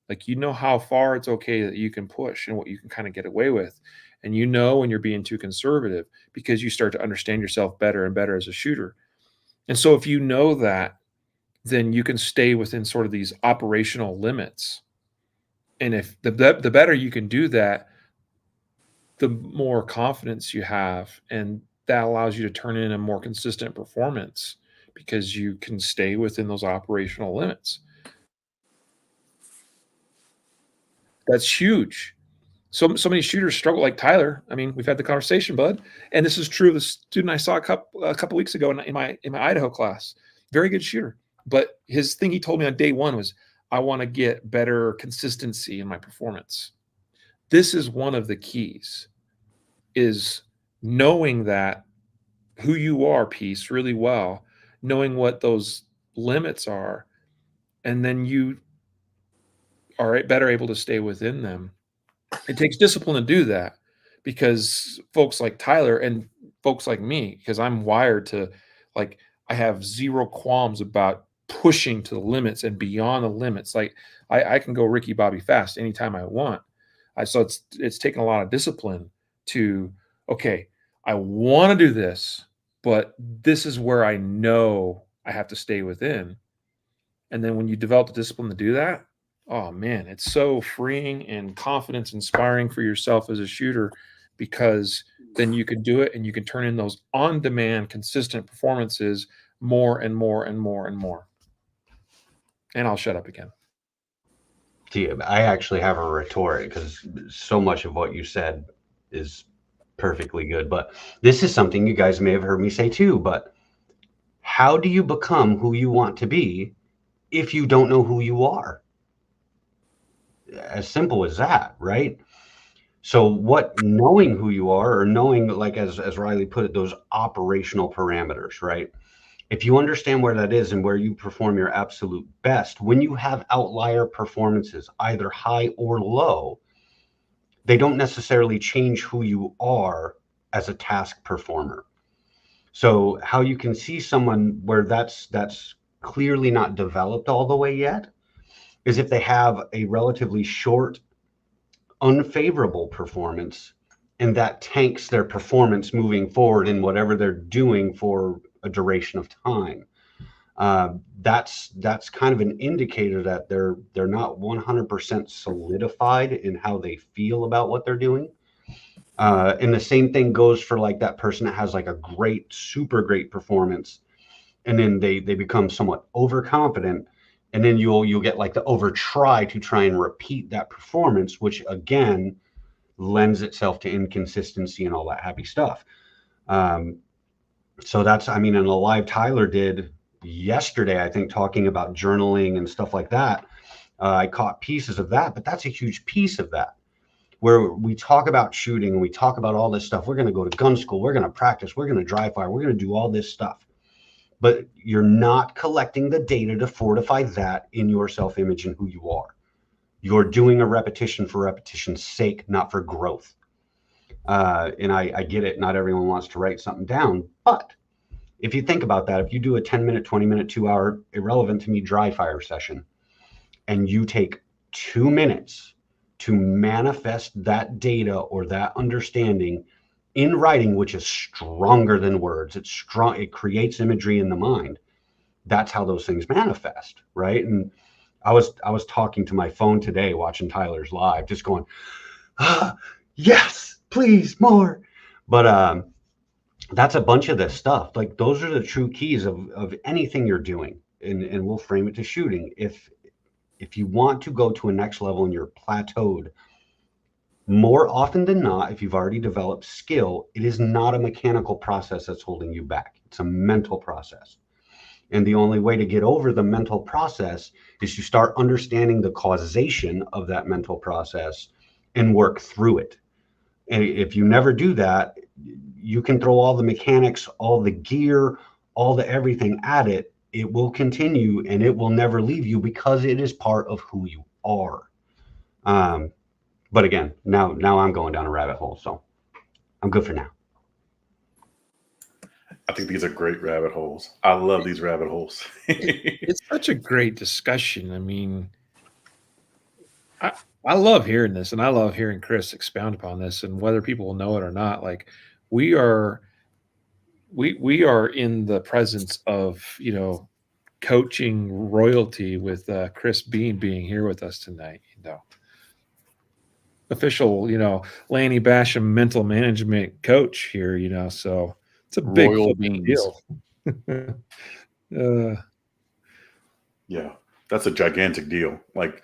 Like, you know how far it's okay that you can push and what you can kind of get away with. And you know when you're being too conservative, because you start to understand yourself better and better as a shooter. And so if you know that, then you can stay within sort of these operational limits. And if the better you can do that, the more confidence you have, and that allows you to turn in a more consistent performance because you can stay within those operational limits. That's huge. So many shooters struggle, like Tyler. I mean, we've had the conversation, bud, and this is true of the student I saw a couple weeks ago in my Idaho class. Very good shooter, but his thing he told me on day one was, I want to get better consistency in my performance. This is one of the keys, is knowing that who you are, piece, really well, knowing what those limits are, and then you are better able to stay within them. It takes discipline to do that, because folks like Tyler and folks like me, because I'm wired to, like, I have zero qualms about pushing to the limits and beyond the limits. Like, I can go Ricky Bobby fast anytime I want. So it's taken a lot of discipline to, okay, I want to do this, but this is where I know I have to stay within. And then when you develop the discipline to do that, oh man, it's so freeing and confidence inspiring for yourself as a shooter, because then you can do it and you can turn in those on-demand, consistent performances more and more and more and more. And I'll shut up again. I actually have a retort, because so much of what you said is perfectly good. But this is something you guys may have heard me say too. But how do you become who you want to be if you don't know who you are? As simple as that, right? So what knowing who you are, or knowing, like as Riley put it, those operational parameters, right? If you understand where that is and where you perform your absolute best, when you have outlier performances, either high or low, they don't necessarily change who you are as a task performer. So how you can see someone where that's clearly not developed all the way yet is if they have a relatively short, unfavorable performance, and that tanks their performance moving forward in whatever they're doing for a duration of time. That's kind of an indicator that they're not 100% solidified in how they feel about what they're doing. And the same thing goes for like that person that has like a great, super great performance, and then they become somewhat overconfident, and then you'll get like the over try to try and repeat that performance, which again lends itself to inconsistency and all that happy stuff. So that's, I mean, and a live Tyler did yesterday, I think, talking about journaling and stuff like that. I caught pieces of that, but that's a huge piece of that, where we talk about shooting and we talk about all this stuff. We're going to go to gun school. We're going to practice. We're going to dry fire. We're going to do all this stuff. But you're not collecting the data to fortify that in your self-image and who you are. You're doing a repetition for repetition's sake, not for growth. And I get it. Not everyone wants to write something down. But if you think about that, if you do a 10-minute, 20-minute, 2-hour, irrelevant to me, dry fire session, and you take 2 minutes to manifest that data or that understanding in writing, which is stronger than words, it's strong, it creates imagery in the mind. That's how those things manifest, right? And I was talking to my phone today, watching Tyler's live, just going, yes, please, more. But that's a bunch of this stuff. Like, those are the true keys of anything you're doing, and we'll frame it to shooting. If you want to go to a next level and you're plateaued, more often than not, if you've already developed skill, it is not a mechanical process that's holding you back. It's a mental process. And the only way to get over the mental process is to start understanding the causation of that mental process and work through it. And if you never do that, you can throw all the mechanics, all the gear, all the everything at it. It will continue and it will never leave you, because it is part of who you are. But again, now I'm going down a rabbit hole, so I'm good for now. I think these are great rabbit holes. I love these rabbit holes. It's such a great discussion. I mean, I love hearing this, and I love hearing Chris expound upon this, and whether people will know it or not. Like we are, we are in the presence of coaching royalty with Chris Bean being here with us tonight. Official, Lanny Basham mental management coach here. So it's a big Royal fucking beans. deal. uh, Yeah, that's a gigantic deal. Like,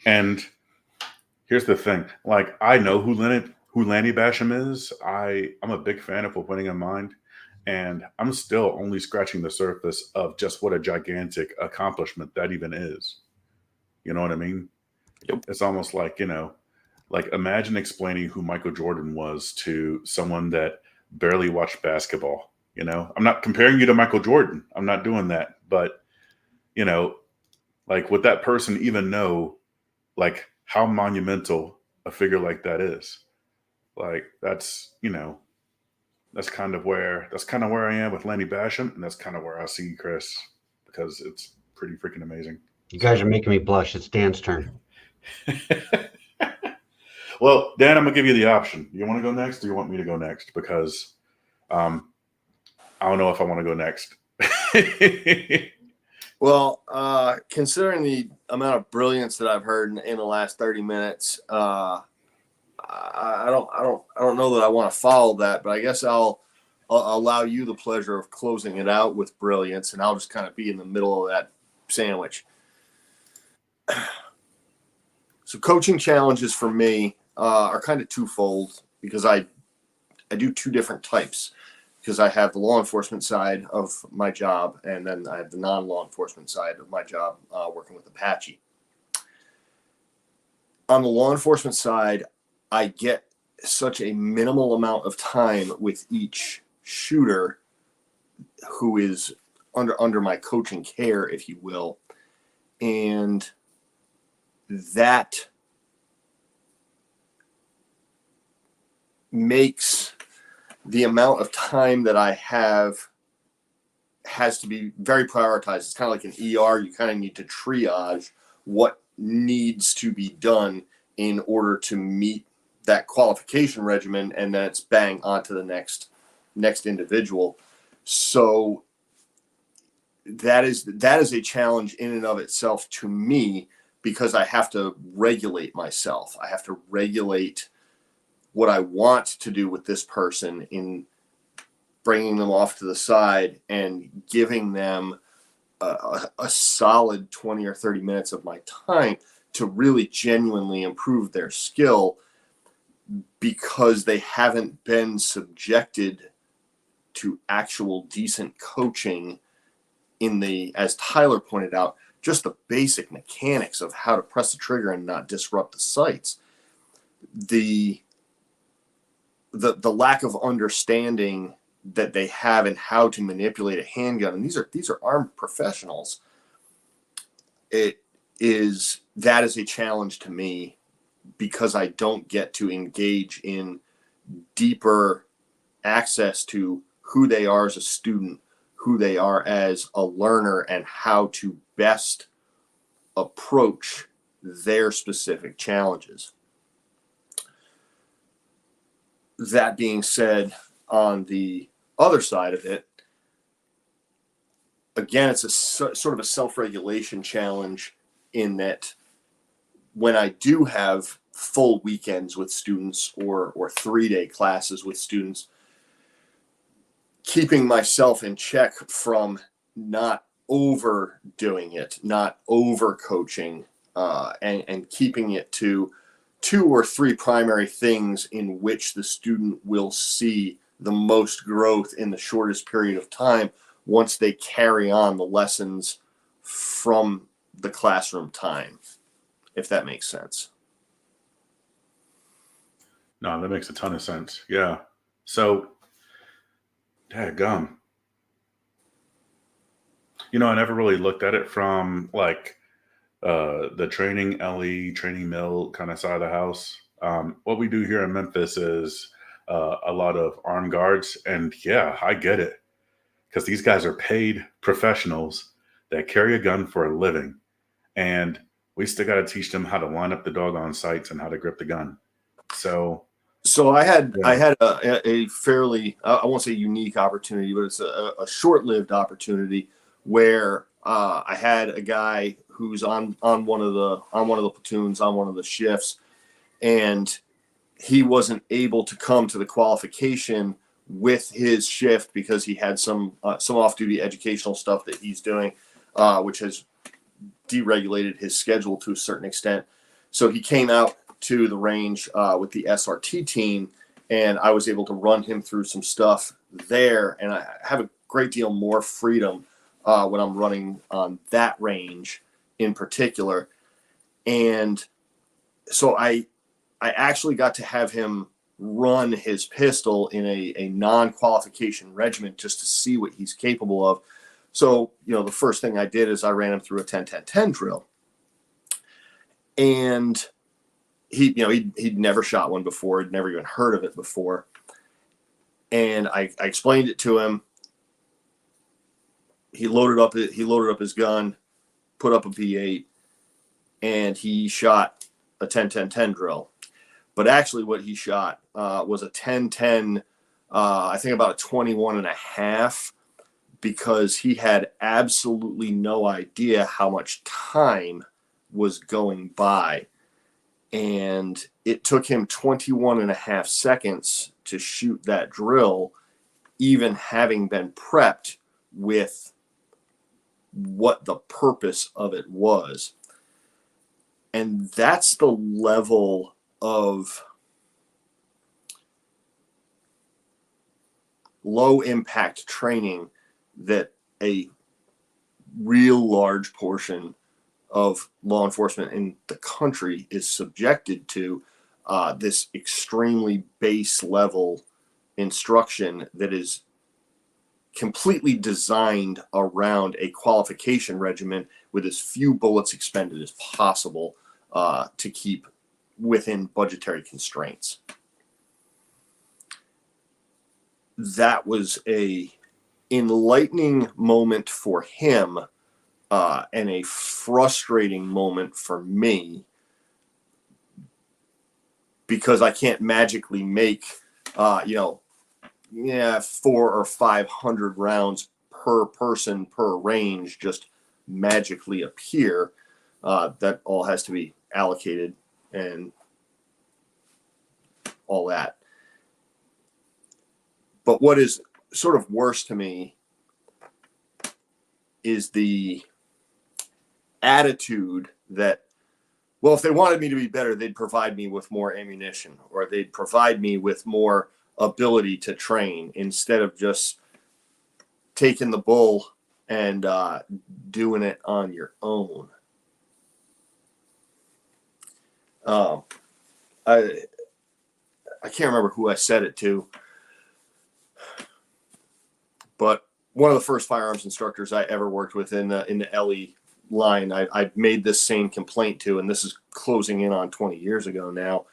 and here's the thing. Like, I know who Lanny Basham is. I'm a big fan of Winning in Mind, and I'm still only scratching the surface of just what a gigantic accomplishment that even is. You know what I mean? Yep. It's almost like, like imagine explaining who Michael Jordan was to someone that barely watched basketball. I'm not comparing you to Michael Jordan. I'm not doing that. But, like would that person even know like how monumental a figure like that is? Like that's kind of where I am with Lanny Basham, and that's kind of where I see Chris, because it's pretty freaking amazing. You guys are making me blush. It's Dan's turn. Well, Dan, I'm gonna give you the option. You want to go next, or you want me to go next? Because I don't know if I want to go next. Well, considering the amount of brilliance that I've heard in the last 30 minutes, I don't know that I want to follow that, but I guess I'll allow you the pleasure of closing it out with brilliance, and I'll just kind of be in the middle of that sandwich. So coaching challenges for me are kind of twofold, because I do two different types, because I have the law enforcement side of my job, and then I have the non-law enforcement side of my job working with Apache. On the law enforcement side, I get such a minimal amount of time with each shooter who is under my coaching care, if you will. And that makes the amount of time that I have has to be very prioritized. It's kind of like an ER. You kind of need to triage what needs to be done in order to meet that qualification regimen, and then it's bang onto the next individual. So that is a challenge in and of itself to me, because I have to regulate myself. I have to regulate what I want to do with this person in bringing them off to the side and giving them a solid 20 or 30 minutes of my time to really genuinely improve their skill, because they haven't been subjected to actual decent coaching in the, as Tyler pointed out, just the basic mechanics of how to press the trigger and not disrupt the sights. The lack of understanding that they have in how to manipulate a handgun, and these are armed professionals. That is a challenge to me, because I don't get to engage in deeper access to who they are as a student, who they are as a learner, and how to best approach their specific challenges. That being said, on the other side of it, again, it's a sort of a self-regulation challenge, in that when I do have full weekends with students or 3-day classes with students, keeping myself in check from not overdoing it, not over coaching, and keeping it to 2 or 3 primary things in which the student will see the most growth in the shortest period of time once they carry on the lessons from the classroom time, if that makes sense. No, that makes a ton of sense. Yeah. So, dadgum. I never really looked at it from like the training LE, training mill kind of side of the house. What we do here in Memphis is a lot of armed guards. And yeah, I get it, because these guys are paid professionals that carry a gun for a living, and we still got to teach them how to line up the doggone sights and how to grip the gun. So So I had Yeah. a fairly, I won't say unique opportunity, but it's a short-lived opportunity where I had a guy who's on one of the platoons, on one of the shifts, and he wasn't able to come to the qualification with his shift because he had some off-duty educational stuff that he's doing, which has deregulated his schedule to a certain extent. So he came out to the range with the SRT team, and I was able to run him through some stuff there. And I have a great deal more freedom when I'm running on that range in particular. And so I actually got to have him run his pistol in a non-qualification regiment just to see what he's capable of. So, the first thing I did is I ran him through a 10-10-10 drill. And he'd never shot one before, had never even heard of it before. And I explained it to him. He loaded up his gun, put up a V8, and he shot a 10-10-10 drill. But actually what he shot was a 10-10, I think about a 21 and a half, because he had absolutely no idea how much time was going by. And it took him 21 and a half seconds to shoot that drill, even having been prepped with what the purpose of it was. And that's the level of low impact training that a real large portion of law enforcement in the country is subjected to, this extremely base level instruction that is completely designed around a qualification regimen with as few bullets expended as possible to keep within budgetary constraints. That was a enlightening moment for him, and a frustrating moment for me, because I can't magically make 400 or 500 rounds per person per range just magically appear. That all has to be allocated and all that. But what is sort of worse to me is the attitude that, well, if they wanted me to be better, they'd provide me with more ammunition, or they'd provide me with more ability to train, instead of just taking the bull and doing it on your own. I can't remember who I said it to, but one of the first firearms instructors I ever worked with in the LE line, I made this same complaint to, and this is closing in on 20 years ago now.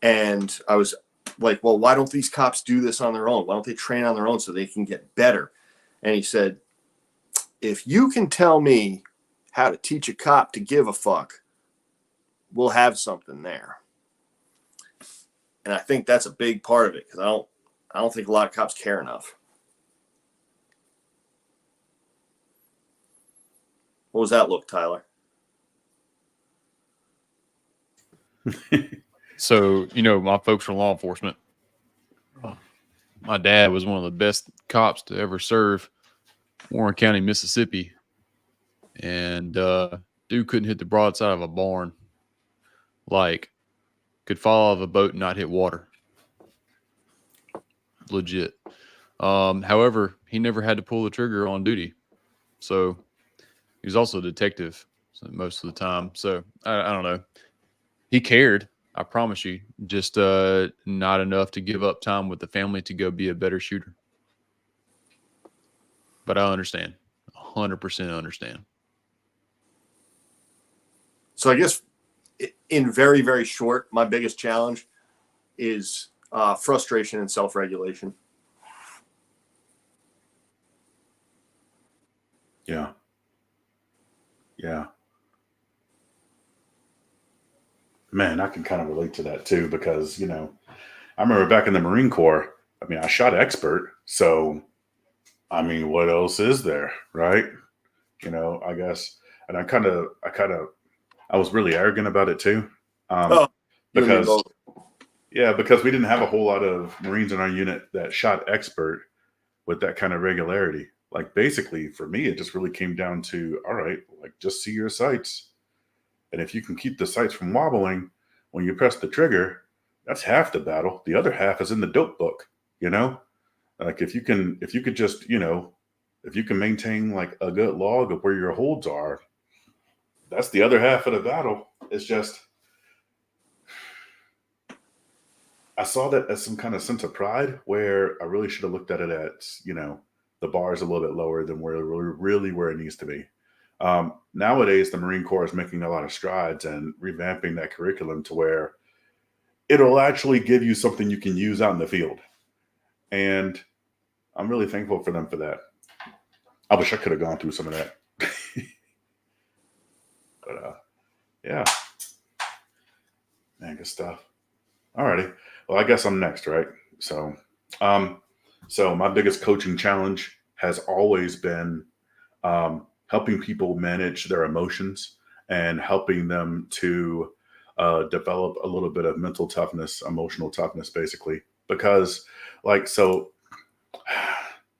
And I was like, well, why don't these cops do this on their own? Why don't they train on their own so they can get better? And he said, if you can tell me how to teach a cop to give a fuck, we'll have something there. And I think that's a big part of it, because I don't think a lot of cops care enough. What was that look, Tyler? So, my folks are law enforcement. My dad was one of the best cops to ever serve Warren County, Mississippi. And dude couldn't hit the broadside of a barn. Like, could fall out of a boat and not hit water. Legit. However, he never had to pull the trigger on duty. So he was also a detective most of the time. So I don't know. He cared, I promise you, just not enough to give up time with the family to go be a better shooter. But I understand. 100% understand. So I guess in very, very short, my biggest challenge is frustration and self-regulation. Yeah. Yeah. Man, I can kind of relate to that too, because, I remember back in the Marine Corps, I mean, I shot expert. So, I mean, what else is there? Right. I guess. And I was really arrogant about it too. Oh, you and me Because, both. yeah, because we didn't have a whole lot of Marines in our unit that shot expert with that kind of regularity. Like basically for me, it just really came down to, all right, like just see your sights. And if you can keep the sights from wobbling when you press the trigger, that's half the battle. The other half is in the dope book, Like if you could just, if you can maintain like a good log of where your holds are, that's the other half of the battle. It's just, I saw that as some kind of sense of pride where I really should have looked at it at, the bar is a little bit lower than where it needs to be. Nowadays, the Marine Corps is making a lot of strides and revamping that curriculum to where it'll actually give you something you can use out in the field. And I'm really thankful for them for that. I wish I could have gone through some of that. But yeah, man, good stuff. Alrighty. Well, I guess I'm next, right? So, so my biggest coaching challenge has always been helping people manage their emotions and helping them to develop a little bit of mental toughness, emotional toughness, basically. Because, all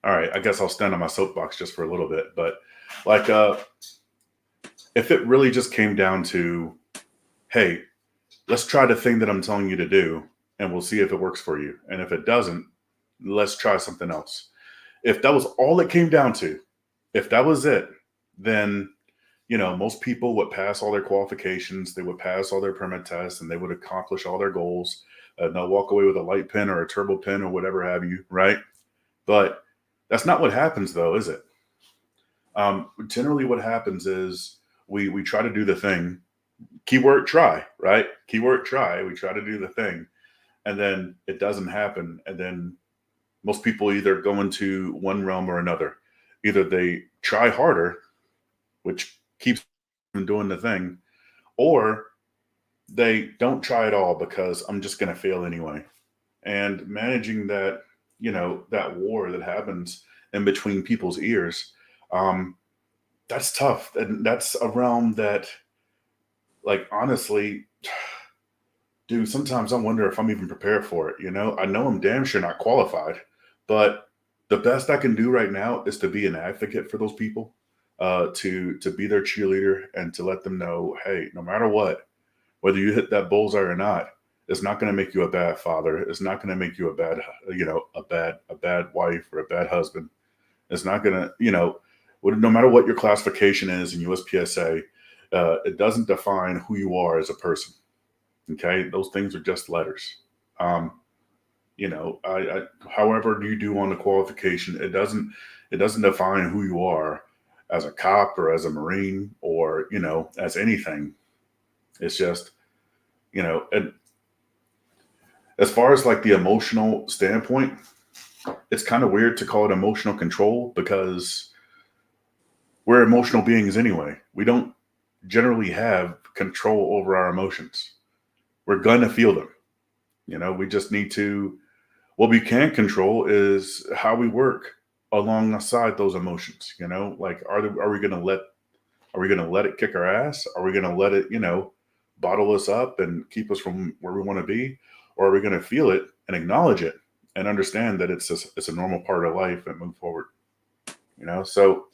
right, I guess I'll stand on my soapbox just for a little bit. But, if it really just came down to, hey, let's try the thing that I'm telling you to do, and we'll see if it works for you. And if it doesn't, let's try something else. If that was all it came down to, if that was it, then, most people would pass all their qualifications, they would pass all their permit tests, and they would accomplish all their goals. And they'll walk away with a light pen or a turbo pen or whatever have you, right? But that's not what happens, though, is it? Generally, what happens is we try to do the thing. Keyword try, right? Keyword try. We try to do the thing, and then it doesn't happen. And then most people either go into one realm or another. Either they try harder, which keeps them doing the thing, or they don't try at all because I'm just going to fail anyway. And managing that, that war that happens in between people's ears, that's tough. And that's a realm that, honestly, dude, sometimes I wonder if I'm even prepared for it. I know I'm damn sure not qualified, but the best I can do right now is to be an advocate for those people, to be their cheerleader and to let them know, hey, no matter what, whether you hit that bullseye or not, it's not going to make you a bad father. It's not going to make you a bad, a bad wife or a bad husband. It's not going to, no matter what your classification is in USPSA, it doesn't define who you are as a person. Okay, those things are just letters. However you do on the qualification, it doesn't define who you are as a cop or as a Marine or as anything. It's just and as far as the emotional standpoint, it's kind of weird to call it emotional control because we're emotional beings anyway. We don't generally have control over our emotions. We're gonna feel them. We just need to, what we can control is how we work alongside those emotions. Are we gonna let it kick our ass? Are we gonna let it, bottle us up and keep us from where we want to be? Or are we gonna feel it and acknowledge it and understand that it's a normal part of life and move forward? So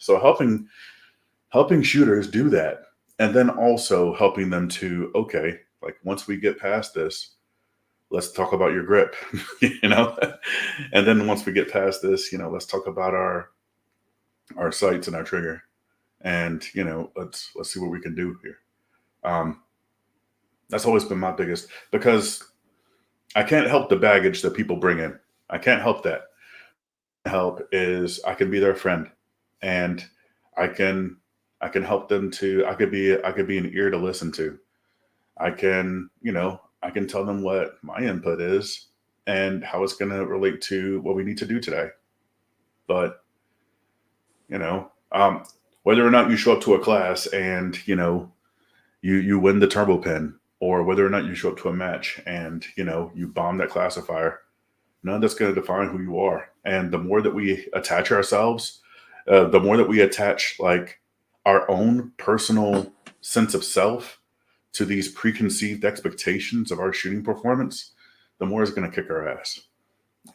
helping shooters do that, and then also helping them to, okay, once we get past this, let's talk about your grip, and then once we get past this, let's talk about our sights and our trigger, and let's see what we can do here. That's always been my biggest, because I can't help the baggage that people bring in. I can't help that. Help is I can be their friend, and I can help them to, I could be an ear to listen to. I can tell them what my input is, and how it's going to relate to what we need to do today. But, you know, whether or not you show up to a class and, you know, you win the turbo pin, or whether or not you show up to a match and, you know, you bomb that classifier, none of that's going to define who you are. And the more that we attach ourselves, the more that we attach like our own personal sense of self to these preconceived expectations of our shooting performance, the more it's going to kick our ass.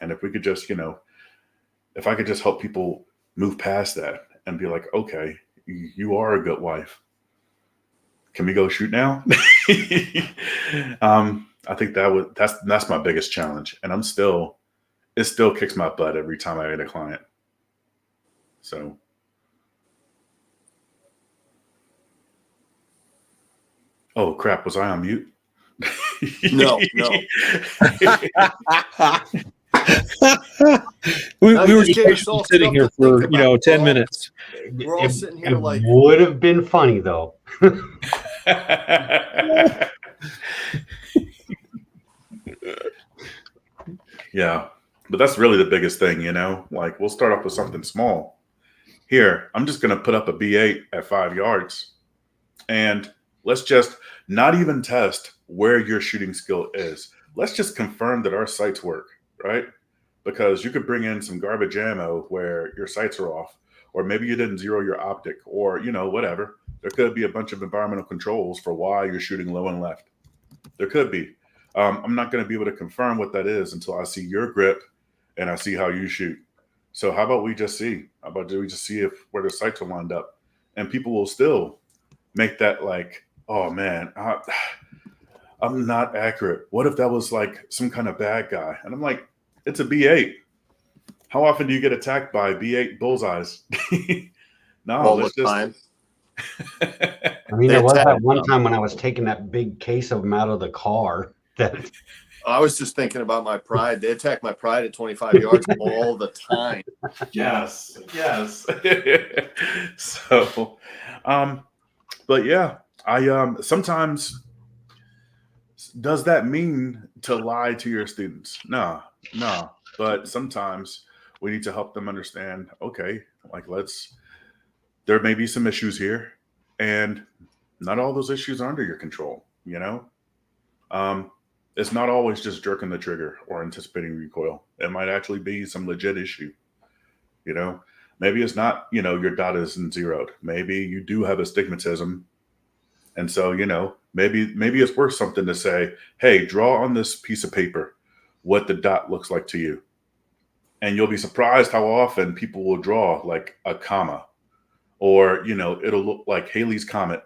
And if we could just, you know, if I could just help people move past that and be like, okay, you are a good wife. Can we go shoot now? I think that's my biggest challenge. And it still kicks my butt every time I get a client. So. Oh crap, was I on mute? No. we No, were you just gave us all sitting stuff here to for, think you know, about. 10 minutes. We're all sitting here like, would have been funny though. Yeah, but that's really the biggest thing, you know. Like we'll start off with something small. Here, I'm just going to put up a B8 at 5 yards, and let's just not even test where your shooting skill is. Let's just confirm that our sights work, right? Because you could bring in some garbage ammo where your sights are off, or maybe you didn't zero your optic, or, you know, whatever. There could be a bunch of environmental controls for why you're shooting low and left. There could be. I'm not going to be able to confirm what that is until I see your grip and I see how you shoot. So how about we just see? How about we just see if where the sights are lined up, and people will still make that like, oh man, I'm not accurate. What if that was like some kind of bad guy? And I'm like, it's a B8. How often do you get attacked by B8 bullseyes? No, all let's the just. time. I mean, there was that one time when I was taking that big case of them out of the car. That I was just thinking about my pride. They attack my pride at 25 yards all the time. Yes. So, but yeah, I sometimes, does that mean to lie to your students? No. But sometimes we need to help them understand, okay, like there may be some issues here, and not all those issues are under your control, you know? It's not always just jerking the trigger or anticipating recoil. It might actually be some legit issue, you know? Maybe it's not, you know, your dot isn't zeroed. Maybe you do have astigmatism. And so, you know, maybe it's worth something to say, hey, draw on this piece of paper what the dot looks like to you. And you'll be surprised how often people will draw like a comma, or, you know, it'll look like Halley's Comet,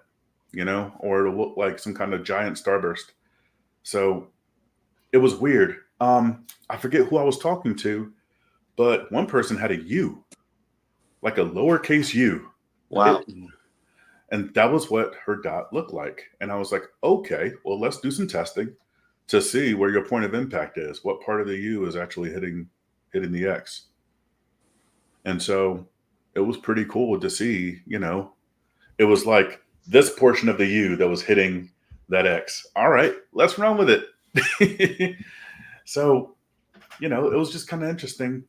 you know, or it'll look like some kind of giant starburst. So it was weird. I forget who I was talking to, but one person had a U, like a lowercase u. Wow. And that was what her dot looked like. And I was like, okay, well, let's do some testing to see where your point of impact is. What part of the U is actually hitting the X? And so it was pretty cool to see, you know, it was like this portion of the U that was hitting that X. All right, let's run with it. So, you know, it was just kind of interesting.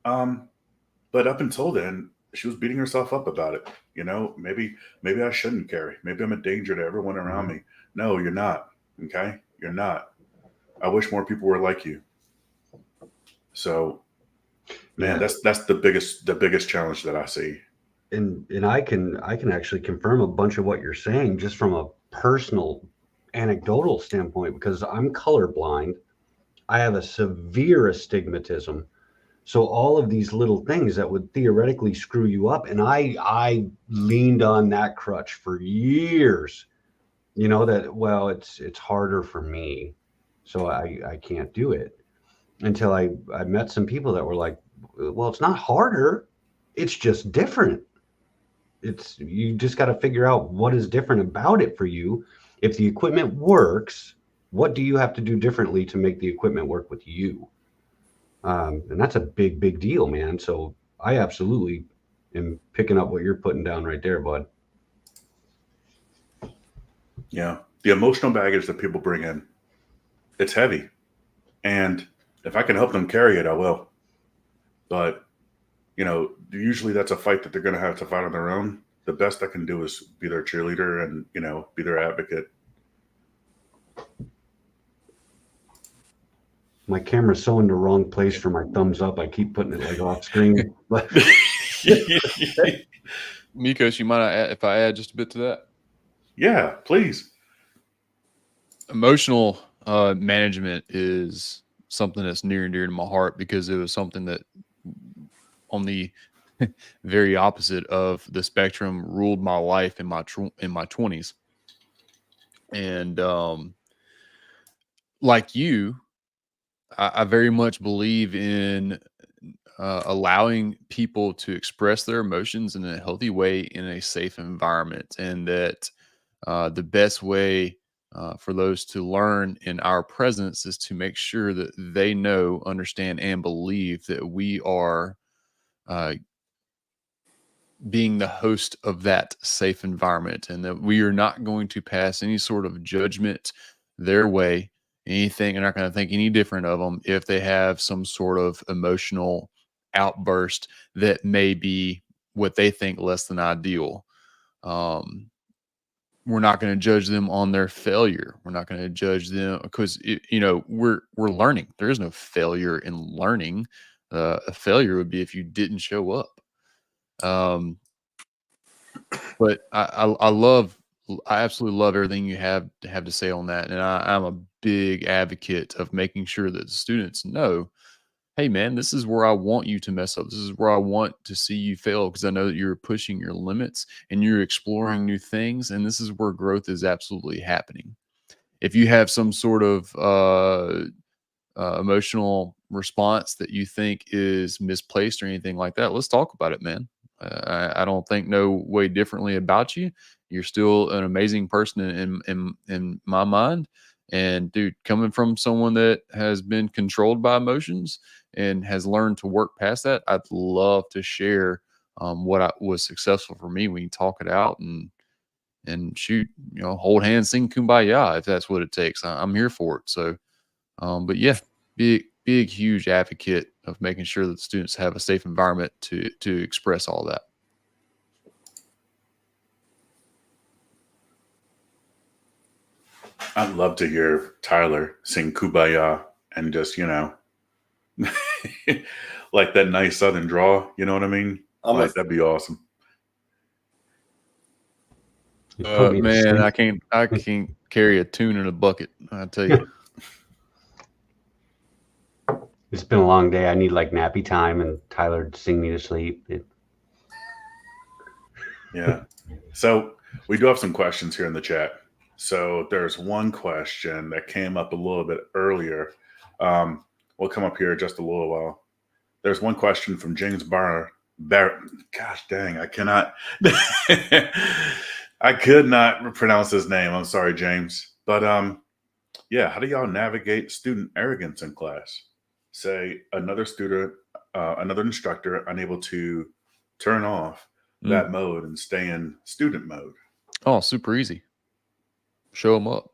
But up until then, she was beating herself up about it. You know, maybe I shouldn't carry. Maybe I'm a danger to everyone around me. No, you're not. Okay, you're not. I wish more people were like you. So, man, that's the biggest challenge that I see. and I can actually confirm a bunch of what you're saying just from a personal anecdotal standpoint, because I'm colorblind. I have a severe astigmatism. So all of these little things that would theoretically screw you up, and I leaned on that crutch for years. You know that, well, it's harder for me, so I can't do it, until I met some people that were like, well, it's not harder, it's just different. It's, you just got to figure out what is different about it for you. If the equipment works, what do you have to do differently to make the equipment work with you? And that's a big deal, man. So I absolutely am picking up what you're putting down right there, bud. Yeah. The emotional baggage that people bring in, it's heavy. And if I can help them carry it, I will. But, you know, usually that's a fight that they're going to have to fight on their own. The best I can do is be their cheerleader and, you know, be their advocate. My camera's so in the wrong place for my thumbs up. I keep putting it like off screen. But Mikos, you might add, if I add just a bit to that. Yeah, please. Emotional management is something that's near and dear to my heart because it was something that on the very opposite of the spectrum ruled my life in my 20s. And like you, I very much believe in allowing people to express their emotions in a healthy way in a safe environment, and that the best way for those to learn in our presence is to make sure that they know, understand, and believe that we are being the host of that safe environment, and that we are not going to pass any sort of judgment their way, anything. They're not going to think any different of them if they have some sort of emotional outburst that may be what they think less than ideal. We're not going to judge them on their failure. We're not going to judge them because you know we're learning. There is no failure in learning. A failure would be if you didn't show up. But I absolutely love everything you have to say on that, and I'm a big advocate of making sure that the students know, hey man, this is where I want you to mess up. This is where I want to see you fail, because I know that you're pushing your limits and you're exploring new things, and this is where growth is absolutely happening. If you have some sort of emotional response that you think is misplaced or anything like that, let's talk about it, man. I don't think no way differently about you. You're still an amazing person in my mind. And dude, coming from someone that has been controlled by emotions and has learned to work past that, I'd love to share what was successful for me. We can talk it out and shoot, you know, hold hands, sing kumbaya if that's what it takes. I'm here for it. So, but yeah, big, huge advocate of making sure that students have a safe environment to express all that. I'd love to hear Tyler sing Kumbaya and just, you know, like that nice Southern draw. You know what I mean? That'd be awesome. Man, I can't carry a tune in a bucket. I tell you. It's been a long day. I need like nappy time, and Tyler to sing me to sleep. Yeah. So we do have some questions here in the chat. So there's one question that came up a little bit earlier. We'll come up here just a little while. There's one question from James Barr. Gosh dang, I cannot. I could not pronounce his name. I'm sorry, James. But yeah, how do y'all navigate student arrogance in class? Say another student, another instructor unable to turn off that mode and stay in student mode. Oh, super easy. Show them up.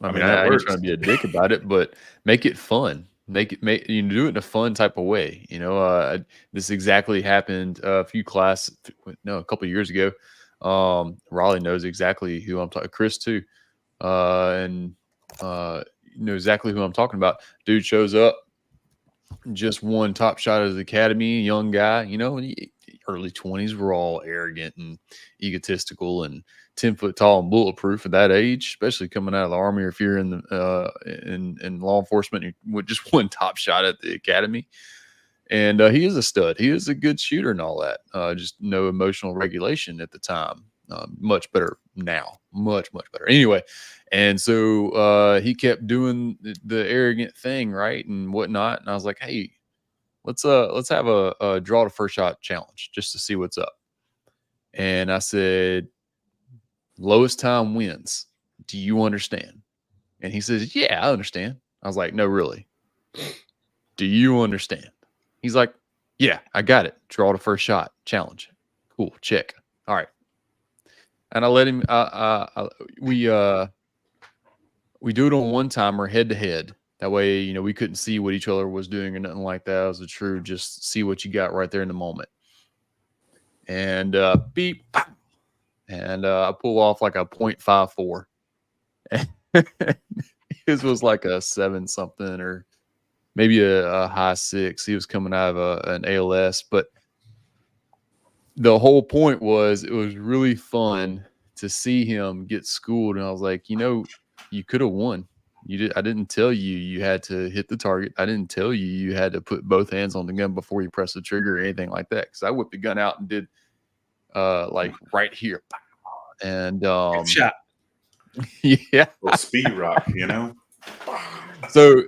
I mean, I ain't trying to be a dick about it, but make it fun. Make you do it in a fun type of way. You know, this exactly happened a couple of years ago. Raleigh knows exactly who I'm talking. Chris too, and you know exactly who I'm talking about. Dude shows up, just won top shot at the academy, young guy. You know, early 20s. We're all arrogant and egotistical and 10 foot tall and bulletproof at that age, especially coming out of the Army, or if you're in the in law enforcement, you just won top shot at the academy. And he is a stud. He is a good shooter and all that. Just no emotional regulation at the time. Much better now. Much better. Anyway, and so he kept doing the arrogant thing, right, and whatnot. And I was like, hey, let's have a draw to first shot challenge just to see what's up. And I said, lowest time wins. Do you understand? And he says, yeah, I understand. I was like, no, really? Do you understand? He's like, yeah, I got it. Draw to first shot challenge. Cool. Check. All right. And I let him, we do it on one timer head to head. That way, you know, we couldn't see what each other was doing or nothing like that. It was a true just see what you got right there in the moment. And beep, pop, and I pull off like a 0.54. His was like a 7 something or maybe a high 6. He was coming out of an ALS, but the whole point was it was really fun to see him get schooled. And I was like, you know, you could have won. I didn't tell you you had to hit the target. I didn't tell you you had to put both hands on the gun before you press the trigger or anything like that. Because I whipped the gun out and did like right here, and Good shot. yeah. Little speed rock, you know. So,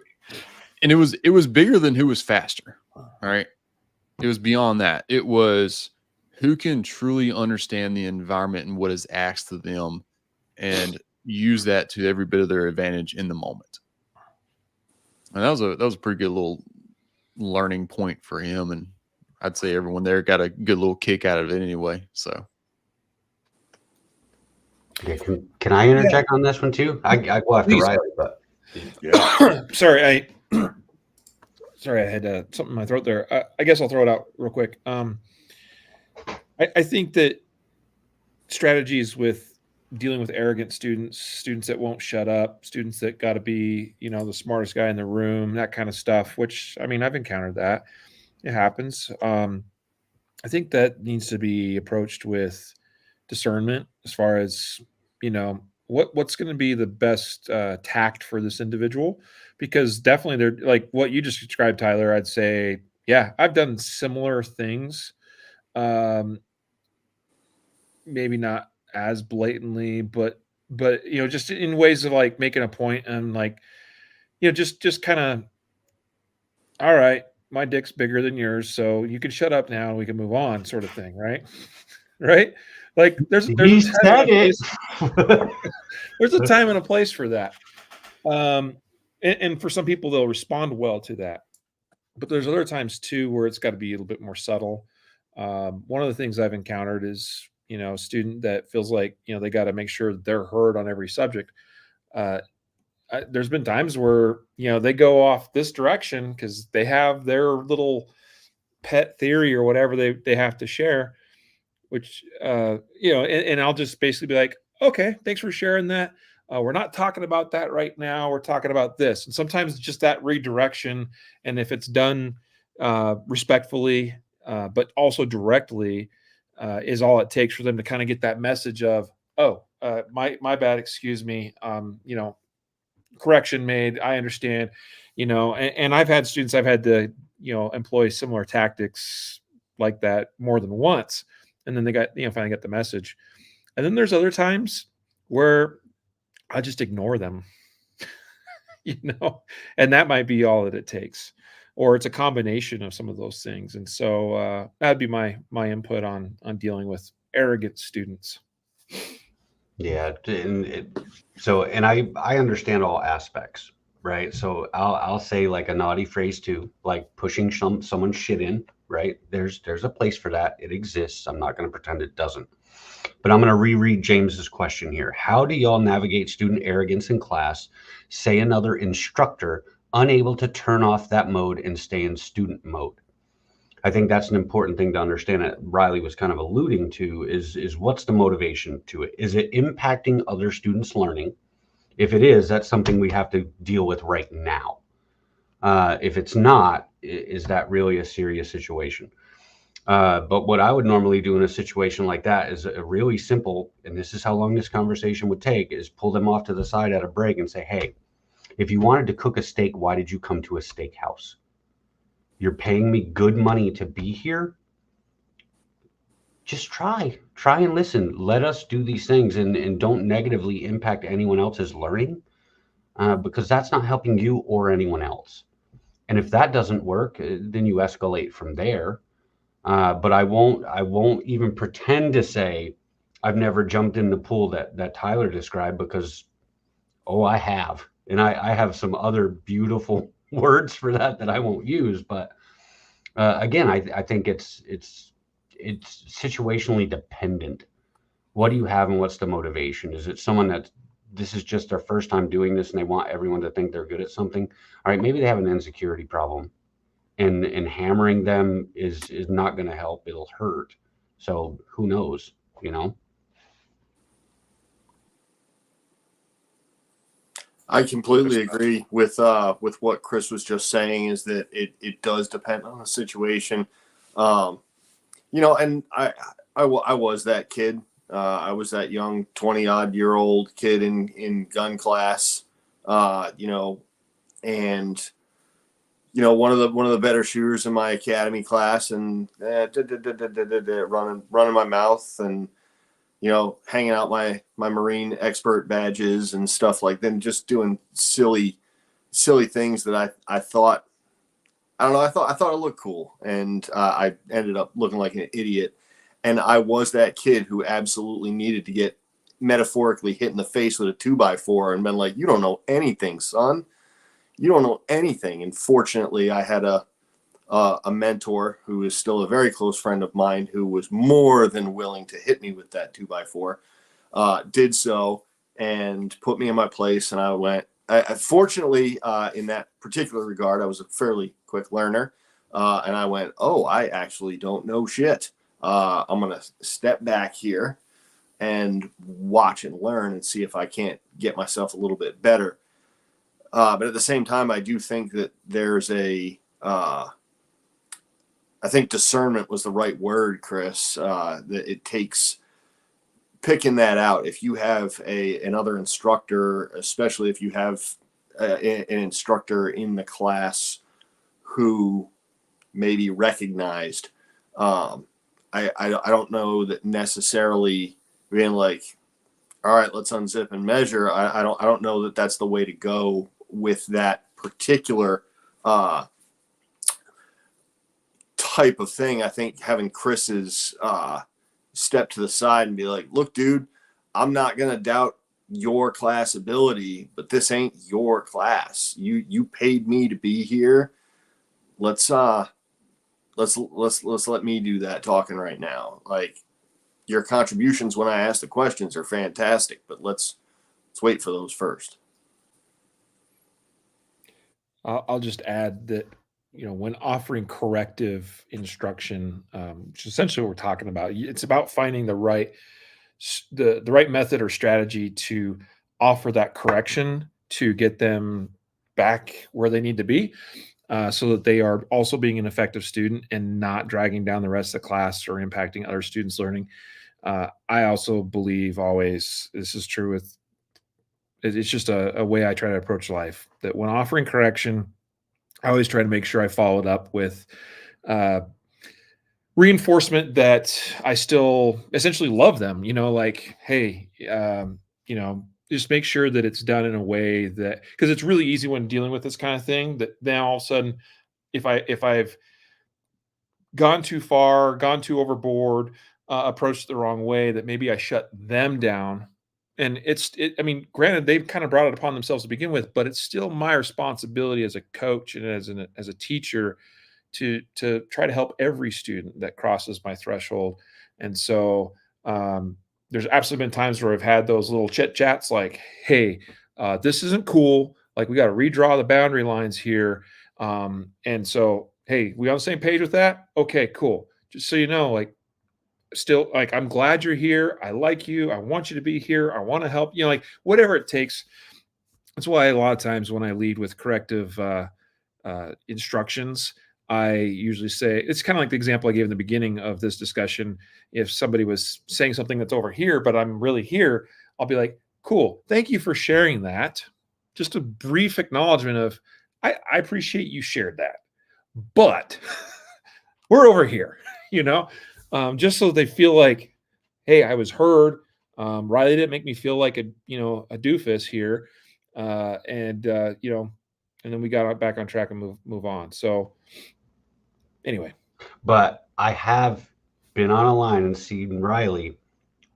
and it was bigger than who was faster. All right, it was beyond that. It was who can truly understand the environment and what is asked of them, and use that to every bit of their advantage in the moment. And that was a pretty good little learning point for him, and I'd say everyone there got a good little kick out of it anyway. So Okay, can I interject on this one too? I go after Please. Riley, but Yeah. Sorry, I had something in my throat there. I guess I'll throw it out real quick. I think that strategies with dealing with arrogant students that won't shut up, students that got to be, you know, the smartest guy in the room, that kind of stuff, which, I mean, I've encountered that. It happens. I think that needs to be approached with discernment as far as, you know, what's going to be the best tact for this individual, because definitely they're like what you just described, Tyler. I'd say, yeah, I've done similar things. Maybe not as blatantly, but you know, just in ways of like making a point and like, you know, just kind of, all right, my dick's bigger than yours, so you can shut up now and we can move on, sort of thing, right? Right? Like there's he a time said and a it. place, there's a time and a place for that. And for some people they'll respond well to that. But there's other times too where it's got to be a little bit more subtle. One of the things I've encountered is, you know, a student that feels like, you know, they got to make sure that they're heard on every subject. There's been times where, you know, they go off this direction because they have their little pet theory or whatever they have to share, which, you know, and I'll just basically be like, okay, thanks for sharing that. We're not talking about that right now. We're talking about this. And sometimes it's just that redirection. And if it's done respectfully, but also directly, is all it takes for them to kind of get that message of, oh, my bad, excuse me. You know, correction made. I understand, you know, and I've had students I've had to, you know, employ similar tactics like that more than once. And then they got, you know, finally got the message. And then there's other times where I just ignore them, you know, and that might be all that it takes, or it's a combination of some of those things. And so that'd be my input on dealing with arrogant students. Yeah, and I understand all aspects, right? So I'll say like a naughty phrase too, like pushing someone's shit in, right? There's a place for that. It exists. I'm not going to pretend it doesn't. But I'm going to reread James's question here. How do y'all navigate student arrogance in class? Say another instructor unable to turn off that mode and stay in student mode. I think that's an important thing to understand that Riley was kind of alluding to is what's the motivation to it? Is it impacting other students' learning? If it is, that's something we have to deal with right now. If it's not, is that really a serious situation? But what I would normally do in a situation like that is a really simple, and this is how long this conversation would take, is pull them off to the side at a break and say, hey, if you wanted to cook a steak, why did you come to a steakhouse? You're paying me good money to be here. Just try and listen. Let us do these things and don't negatively impact anyone else's learning, because that's not helping you or anyone else. And if that doesn't work, then you escalate from there. But I won't even pretend to say I've never jumped in the pool that Tyler described, because, oh, I have. And I have some other beautiful words for that I won't use. But again, I think it's situationally dependent. What do you have and what's the motivation? Is it someone that's this is just their first time doing this and they want everyone to think they're good at something. All right, maybe they have an insecurity problem, and hammering them is not going to help. It'll hurt. So who knows, you know? I completely agree with what Chris was just saying, is that it does depend on the situation. You know, and I was that kid. I was that young 20-odd-year-old kid in gun class, you know, and, you know, one of the better shooters in my academy class, and running my mouth, and, you know, hanging out my Marine expert badges and stuff like that, and just doing silly things that I thought, I don't know, I thought it looked cool, and I ended up looking like an idiot. And I was that kid who absolutely needed to get metaphorically hit in the face with a 2x4 and been like, you don't know anything, son. You don't know anything. And fortunately, I had a mentor who is still a very close friend of mine, who was more than willing to hit me with that 2x4, did so and put me in my place. And I went, fortunately, in that particular regard, I was a fairly quick learner. And I went, oh, I actually don't know shit. I'm going to step back here and watch and learn and see if I can't get myself a little bit better. But at the same time, I do think that there's I think discernment was the right word, Chris, that it takes picking that out. If you have another instructor, especially if you have an instructor in the class who may be recognized, I don't know that necessarily being like, all right, let's unzip and measure. I don't know that that's the way to go with that particular type of thing. I think having Chris's step to the side and be like, look, dude, I'm not going to doubt your class ability, but this ain't your class. You paid me to be here. Let's let me do that talking right now. Like, your contributions when I ask the questions are fantastic, but let's wait for those first. I'll just add that, you know, when offering corrective instruction, which is essentially what we're talking about, it's about finding the right method or strategy to offer that correction to get them back where they need to be, so that they are also being an effective student and not dragging down the rest of the class or impacting other students' learning. I also believe always, this is true with, it's just a way I try to approach life, that when offering correction, I always try to make sure I follow it up with reinforcement that I still essentially love them, you know, like, hey, you know, just make sure that it's done in a way that, because it's really easy when dealing with this kind of thing, that then all of a sudden, if I've gone too far, gone too overboard, approached the wrong way, that maybe I shut them down. And I mean, granted, they've kind of brought it upon themselves to begin with, but it's still my responsibility as a coach and as a teacher to try to help every student that crosses my threshold. And so there's absolutely been times where I've had those little chit chats like, hey, this isn't cool. Like, we got to redraw the boundary lines here. And so, hey, we on the same page with that? Okay, cool. Just so you know, like, still, like, I'm glad you're here. I like you. I want you to be here. I want to help, you know, like, whatever it takes. That's why a lot of times when I lead with corrective instructions, I usually say, it's kind of like the example I gave in the beginning of this discussion. If somebody was saying something that's over here, but I'm really here, I'll be like, cool, thank you for sharing that. Just a brief acknowledgement of, I appreciate you shared that, but we're over here, you know, just so they feel like, hey, I was heard. Riley didn't make me feel like a doofus here. You know, and then we got back on track and move on. So anyway. But I have been on a line and seen Riley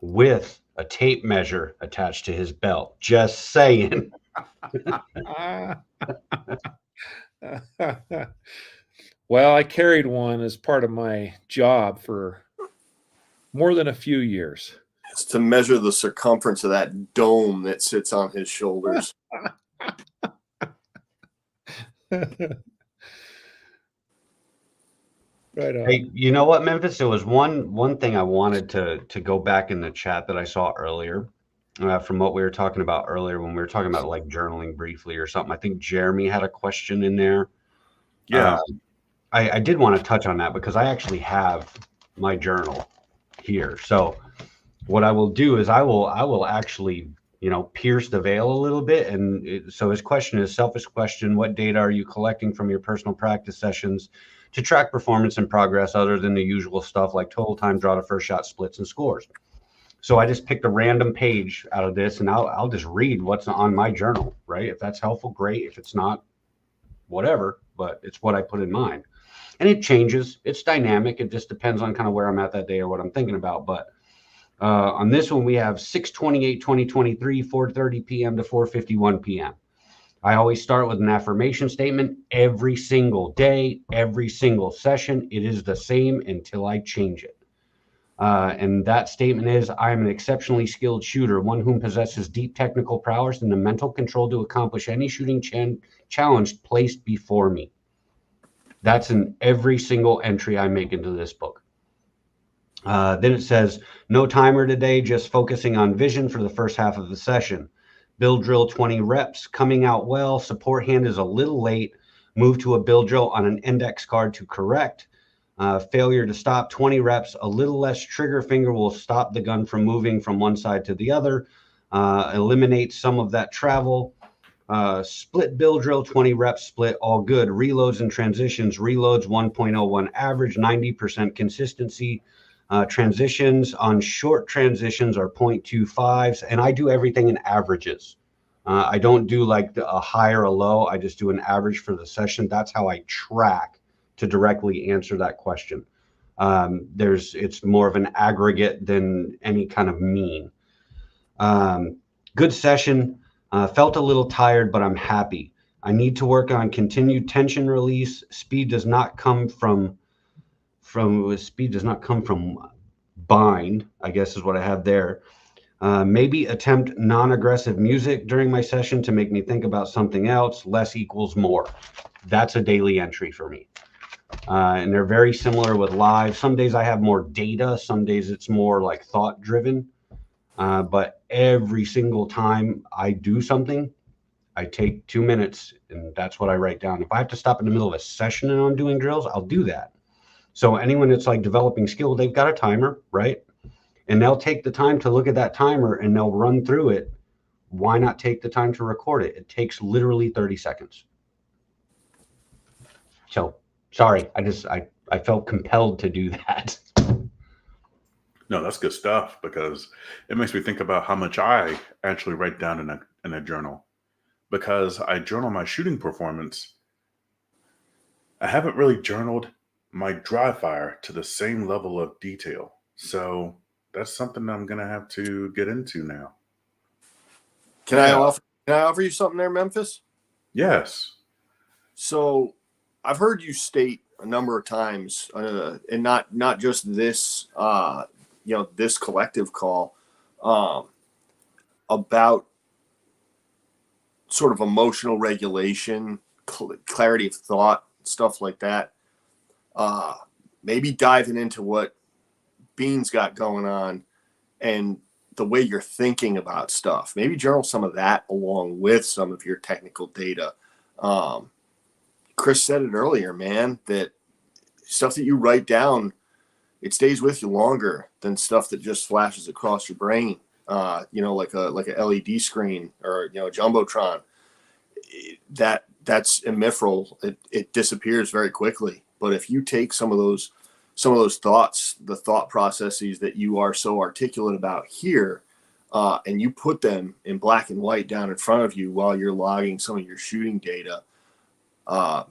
with a tape measure attached to his belt. Just saying. Well, I carried one as part of my job for more than a few years. It's to measure the circumference of that dome that sits on his shoulders. Right on. Hey, you know what, Memphis? There was one thing I wanted to go back in the chat that I saw earlier, from what we were talking about earlier when we were talking about like journaling briefly or something. I think Jeremy had a question in there. Yeah. I did want to touch on that because I actually have my journal here. So what I will do is I will actually, pierce the veil a little bit. And so his question is selfish question. What data are you collecting from your personal practice sessions to track performance and progress other than the usual stuff like total time, draw to first shot, splits, and scores? So I just picked a random page out of this and I'll just read what's on my journal, right? If that's helpful, great. If it's not, whatever, but it's what I put in mine. And it changes. It's dynamic. It just depends on kind of where I'm at that day or what I'm thinking about. But on this one, we have 6/28/2023, 4:30 p.m. to 4:51 p.m. I always start with an affirmation statement every single day, every single session. It is the same until I change it. And that statement is, I am an exceptionally skilled shooter, one whom possesses deep technical prowess and the mental control to accomplish any shooting challenge placed before me. That's in every single entry I make into this book. Then it says, no timer today, just focusing on vision for the first half of the session. Build drill 20 reps, coming out well. Support hand is a little late. Move to a build drill on an index card to correct. Failure to stop 20 reps. A little less trigger finger will stop the gun from moving from one side to the other. Eliminate some of that travel. Split build drill, 20 reps split, all good. Reloads and transitions, reloads 1.01 average, 90% consistency. Transitions on short transitions are 0.25s, and I do everything in averages. I don't do like a high or a low. I just do an average for the session. That's how I track to directly answer that question. It's more of an aggregate than any kind of mean. Good session. Felt a little tired, but I'm happy. I need to work on continued tension release. Speed does not come from bind, I guess is what I have there. Maybe attempt non-aggressive music during my session to make me think about something else. Less equals more. That's a daily entry for me. And they're very similar with live. Some days I have more data. Some days it's more like thought driven. But every single time I do something, I take 2 minutes and that's what I write down. If I have to stop in the middle of a session and I'm doing drills, I'll do that. So anyone that's like developing skill, they've got a timer, right? And they'll take the time to look at that timer and they'll run through it. Why not take the time to record it? It takes literally 30 seconds. So sorry, I felt compelled to do that. No, that's good stuff because it makes me think about how much I actually write down in a journal, because I journal my shooting performance. I haven't really journaled my dry fire to the same level of detail. So that's something I'm going to have to get into now. Can I offer you something there, Memphis? Yes. So I've heard you state a number of times, and not just this, this collective call, about sort of emotional regulation, clarity of thought, stuff like that. Maybe diving into what Bean's got going on and the way you're thinking about stuff. Maybe journal some of that along with some of your technical data. Chris said it earlier, man, that stuff that you write down, it stays with you longer than stuff that just flashes across your brain. Like a LED screen or a jumbotron. That's ephemeral. It disappears very quickly. But if you take some of those thoughts, the thought processes that you are so articulate about here, and you put them in black and white down in front of you while you're logging some of your shooting data,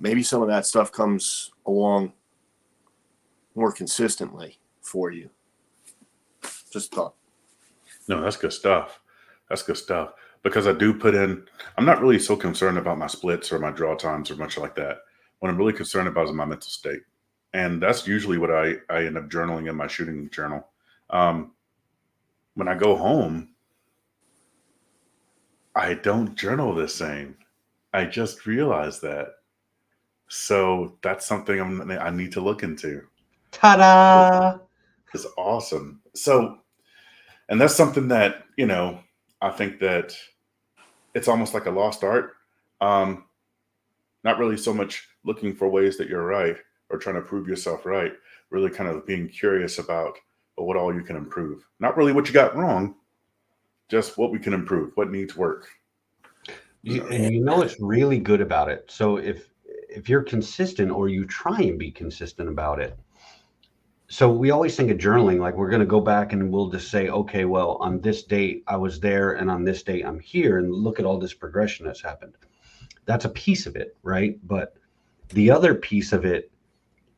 maybe some of that stuff comes along more consistently for you. Just thought. No, that's good stuff. That's good stuff. Because I do put in, I'm not really so concerned about my splits or my draw times or much like that. What I'm really concerned about is my mental state. And that's usually what I end up journaling in my shooting journal. When when I go home, I don't journal the same. I just realized that. So that's something I need to look into. Ta-da! It's awesome. So, and that's something that, I think that it's almost like a lost art. Not really so much looking for ways that you're right or trying to prove yourself right, really kind of being curious about what all you can improve. Not really what you got wrong, just what we can improve, what needs work. And you know what's really good about it? So if you're consistent, or you try and be consistent about it. So we always think of journaling like we're going to go back and we'll just say, okay, well, on this date I was there, and on this date I'm here, and look at all this progression that's happened. That's a piece of it, right? But the other piece of it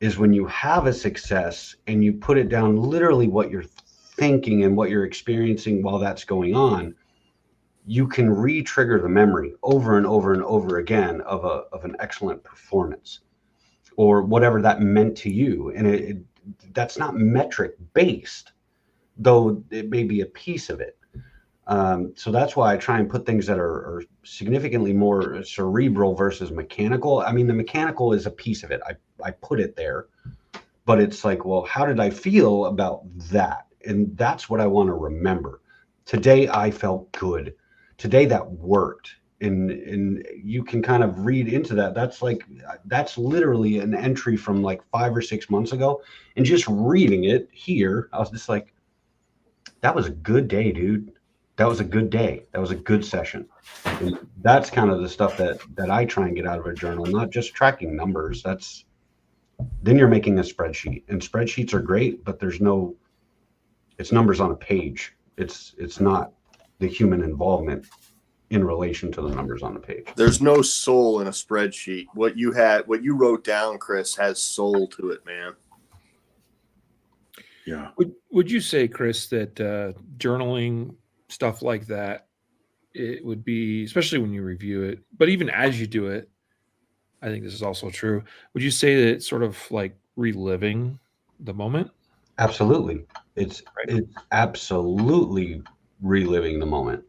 is when you have a success and you put it down, literally what you're thinking and what you're experiencing while that's going on, you can re-trigger the memory over and over and over again of an excellent performance or whatever that meant to you. And that's not metric based, though it may be a piece of it. So that's why I try and put things that are significantly more cerebral versus mechanical. I mean, the mechanical is a piece of it. I put it there, but it's like, well, how did I feel about that? And that's what I want to remember. Today, I felt good. Today, that worked. And you can kind of read into that. That's literally an entry from like 5 or 6 months ago. And just reading it here, I was just like, that was a good day, dude. That was a good day. That was a good session. And that's kind of the stuff that I try and get out of a journal, not just tracking numbers. Then you're making a spreadsheet, and spreadsheets are great, but it's numbers on a page. It's not the human involvement in relation to the numbers on the page. There's no soul in a spreadsheet. What you wrote down, Chris, has soul to it, man. Yeah. Would you say, Chris, that journaling, stuff like that, it would be, especially when you review it, but even as you do it, I think this is also true. Would you say that it's sort of like reliving the moment? Absolutely. It's absolutely reliving the moment.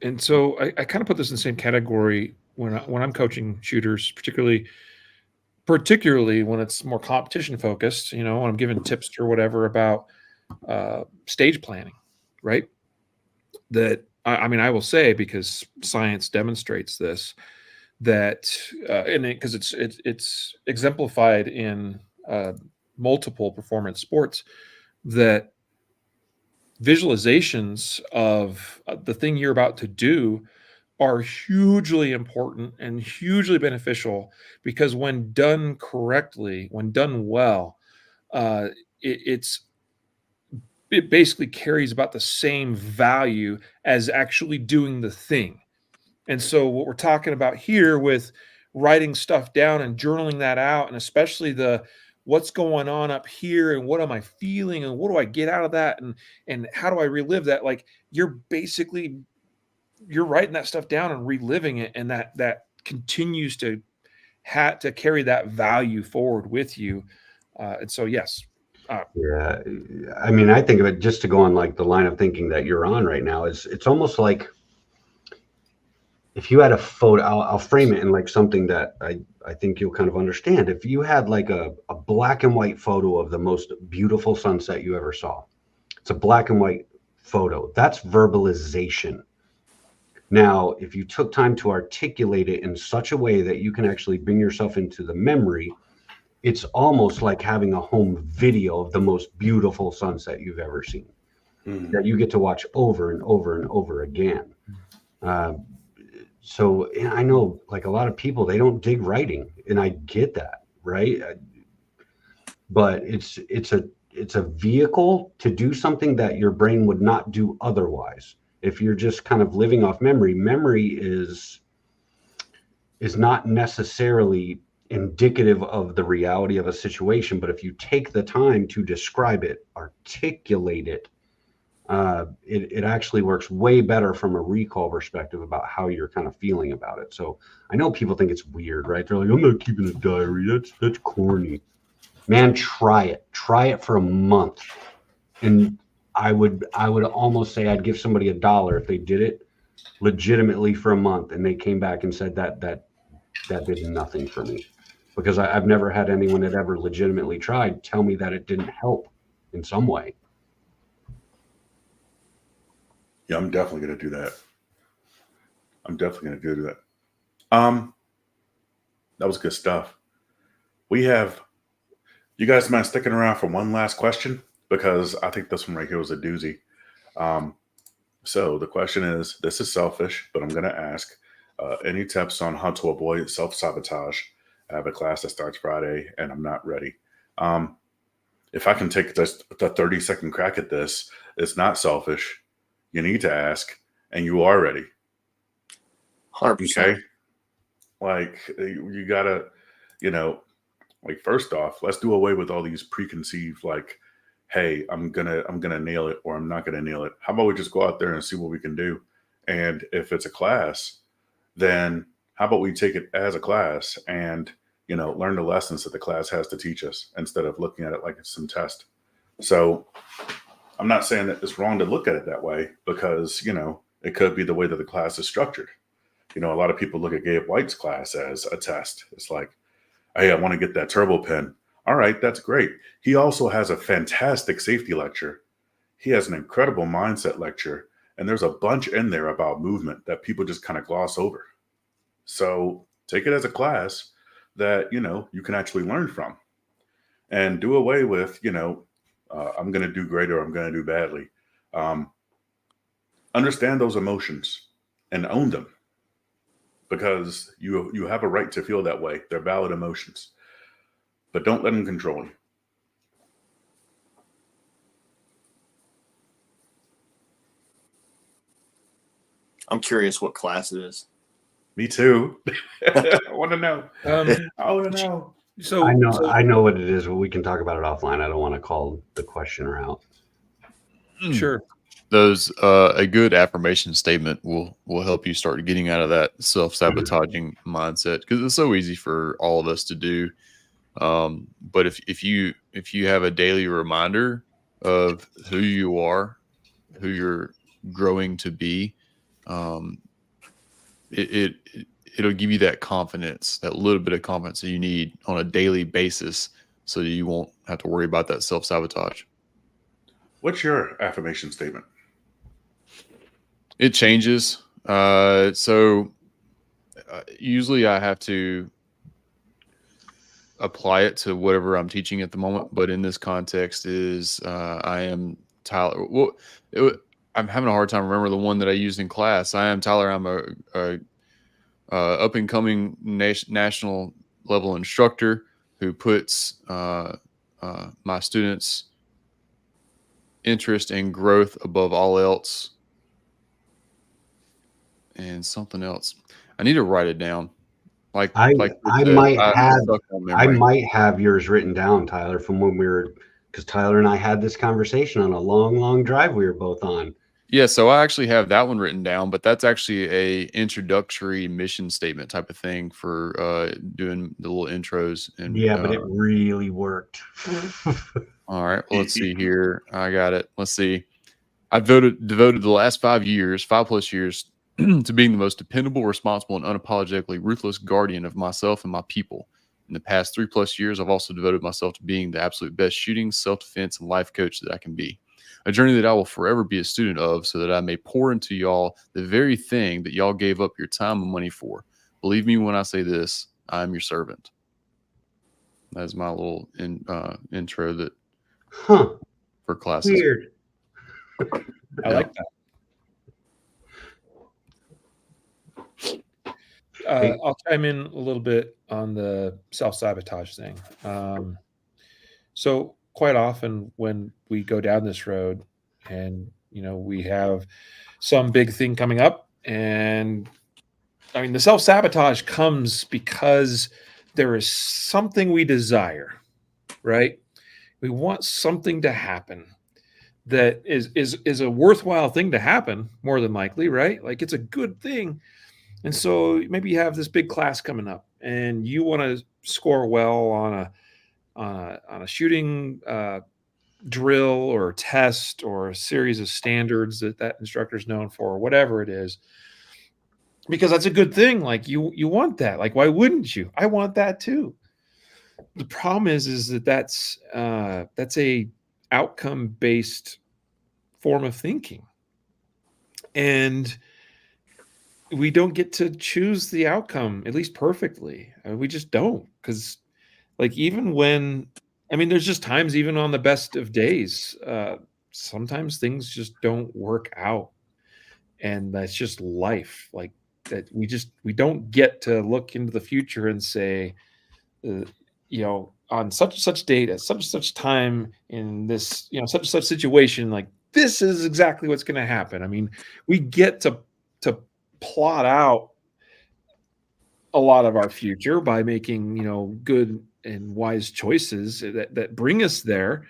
And so I kind of put this in the same category when I'm coaching shooters, particularly when it's more competition focused, when I'm giving tips or whatever about stage planning, right? That I mean, I will say, because science demonstrates this, that because it's exemplified in multiple performance sports, that visualizations of the thing you're about to do are hugely important and hugely beneficial, because when done correctly, when done well, it basically carries about the same value as actually doing the thing. And so what we're talking about here with writing stuff down and journaling that out, and especially what's going on up here and what am I feeling and what do I get out of that, and how do I relive that? Like, you're writing that stuff down and reliving it, and that continues to carry that value forward with you. And so, yes. Yeah. I mean, I think of it, just to go on like the line of thinking that you're on right now, it's almost like if you had a photo, I'll frame it in like something that I think you'll kind of understand. If you had like a black and white photo of the most beautiful sunset you ever saw, it's a black and white photo. That's verbalization. Now, if you took time to articulate it in such a way that you can actually bring yourself into the memory, it's almost like having a home video of the most beautiful sunset you've ever seen, that you get to watch over and over and over again. So I know, like, a lot of people, they don't dig writing, and I get that, right? But it's a vehicle to do something that your brain would not do otherwise. If you're just kind of living off memory, is not necessarily indicative of the reality of a situation. But if you take the time to describe it, articulate it, it actually works way better from a recall perspective about how you're kind of feeling about it. So I know people think it's weird, right? They're like, I'm not keeping a diary. That's corny. Man, try it for a month, and I would almost say I'd give somebody $1 if they did it legitimately for a month and they came back and said that did nothing for me, because I've never had anyone that ever legitimately tried tell me that it didn't help in some way. Yeah, I'm definitely going to do that. That was good stuff. We have, you guys mind sticking around for one last question? Because I think this one right here was a doozy. So the question is, this is selfish, but I'm going to ask, any tips on how to avoid self-sabotage? I have a class that starts Friday and I'm not ready. If I can take just the 30-second crack at this, it's not selfish. You need to ask, and you are ready. 100%. Okay. Like you gotta, like first off, let's do away with all these preconceived, like, hey, I'm gonna nail it or I'm not gonna nail it. How about we just go out there and see what we can do? And if it's a class, then how about we take it as a class and learn the lessons that the class has to teach us instead of looking at it like it's some test. So I'm not saying that it's wrong to look at it that way, because it could be the way that the class is structured. A lot of people look at Gabe White's class as a test. It's like, hey, I want to get that turbo pin. All right, that's great. He also has a fantastic safety lecture. He has an incredible mindset lecture. And there's a bunch in there about movement that people just kind of gloss over. So take it as a class that, you can actually learn from, and do away with, I'm going to do great or I'm going to do badly. Understand those emotions and own them, because you have a right to feel that way. They're valid emotions, but don't let them control you. I'm curious what class it is. Me too. I want to know. I want to know. So I know what it is, but we can talk about it offline. I don't want to call the questioner out. Sure. Those a good affirmation statement will help you start getting out of that self-sabotaging mindset, because it's so easy for all of us to do. But if you have a daily reminder of who you are, who you're growing to be, it'll give you that confidence, that little bit of confidence that you need on a daily basis, so that you won't have to worry about that self-sabotage. What's your affirmation statement? It changes. Usually I have to apply it to whatever I'm teaching at the moment. But in this context is I am Tyler. Well, I'm having a hard time remembering the one that I used in class. I am Tyler. I'm a up and coming national level instructor who puts my students' interest and growth above all else. And something else. I need to write it down. I might have yours written down, Tyler, from when because Tyler and I had this conversation on a long drive we were both on. Yeah, so I actually have that one written down, but that's actually a introductory mission statement type of thing for doing the little intros. And but it really worked. All right, well, let's see here. I got it. Let's see. I've devoted the last 5 years, 5+ years, to being the most dependable, responsible, and unapologetically ruthless guardian of myself and my people. In the past 3+ years, I've also devoted myself to being the absolute best shooting, self-defense, and life coach that I can be. A journey that I will forever be a student of, so that I may pour into y'all the very thing that y'all gave up your time and money for. Believe me when I say this, I am your servant. That's my little intro that for classes. Weird. I like that. I'll chime in a little bit on the self-sabotage thing. So quite often when we go down this road and, we have some big thing coming up, and I mean, the self-sabotage comes because there is something we desire, right? We want something to happen that is a worthwhile thing to happen, more than likely, right? Like, it's a good thing. And so maybe you have this big class coming up and you want to score well on a shooting drill or test or a series of standards that instructor is known for, or whatever it is, because that's a good thing. Like you want that. Like, why wouldn't you? I want that too. The problem is that's a outcome based form of thinking, and we don't get to choose the outcome, at least perfectly. We just don't, because like even when, I mean, there's just times even on the best of days, sometimes things just don't work out, and that's just life. Like that, we don't get to look into the future and say, uh, on such and such date at such and such time in this, such and such situation, like this is exactly what's going to happen. I mean, we get to plot out a lot of our future by making, good and wise choices that bring us there.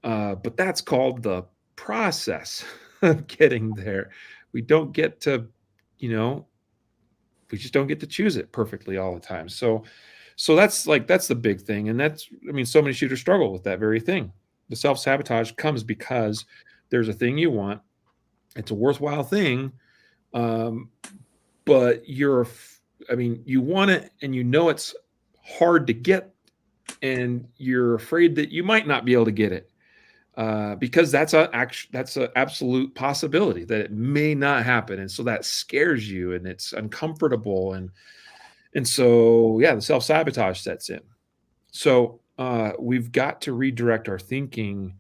But that's called the process of getting there. We don't get to, we just don't get to choose it perfectly all the time. So that's the big thing. And so many shooters struggle with that very thing. The self-sabotage comes because there's a thing you want. It's a worthwhile thing. But you want it, and it's hard to get, and you're afraid that you might not be able to get it, because that's an absolute possibility that it may not happen, and so that scares you, and it's uncomfortable, and so the self-sabotage sets in. So we've got to redirect our thinking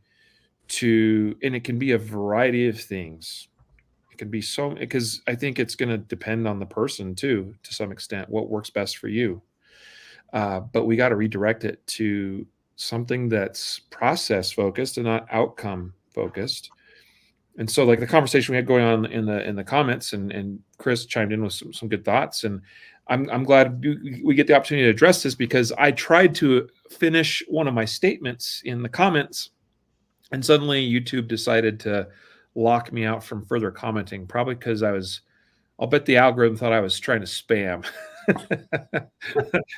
and it can be a variety of things. It can be because I think it's going to depend on the person too, to some extent, what works best for you. But we got to redirect it to something that's process focused and not outcome focused. And so, like the conversation we had going on in the comments, and Chris chimed in with some good thoughts, and I'm glad we get the opportunity to address this, because I tried to finish one of my statements in the comments, and suddenly YouTube decided to lock me out from further commenting, probably because I'll bet the algorithm thought I was trying to spam.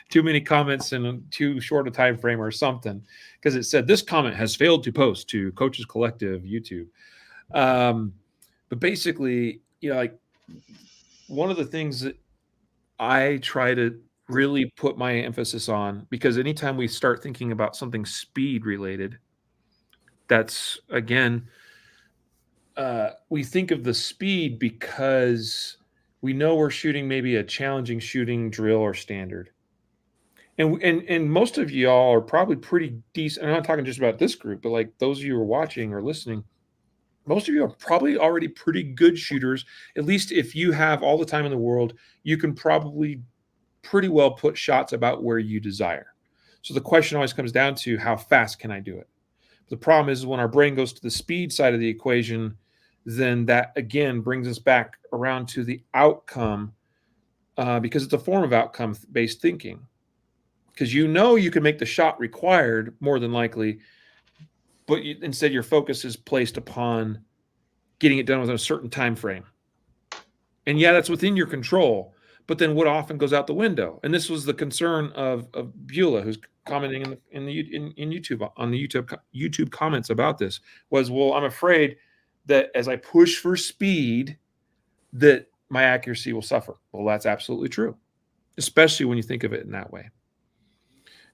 Too many comments in too short a time frame or something, because it said this comment has failed to post to Coaches Collective YouTube. But basically, like one of the things that I try to really put my emphasis on, because anytime we start thinking about something speed related, that's again, we think of the speed because we know we're shooting maybe a challenging shooting drill or standard. And most of y'all are probably pretty decent. I'm not talking just about this group, but like those of you who are watching or listening, most of you are probably already pretty good shooters. At least if you have all the time in the world, you can probably pretty well put shots about where you desire. So the question always comes down to, how fast can I do it? The problem is when our brain goes to the speed side of the equation, then that again brings us back around to the outcome, because it's a form of outcome-based thinking. Because you can make the shot required more than likely, but instead your focus is placed upon getting it done within a certain time frame. And that's within your control. But then what often goes out the window? And this was the concern of Beulah, who's commenting in YouTube on the YouTube comments about this, was, well, I'm afraid that as I push for speed, that my accuracy will suffer. Well, that's absolutely true, especially when you think of it in that way.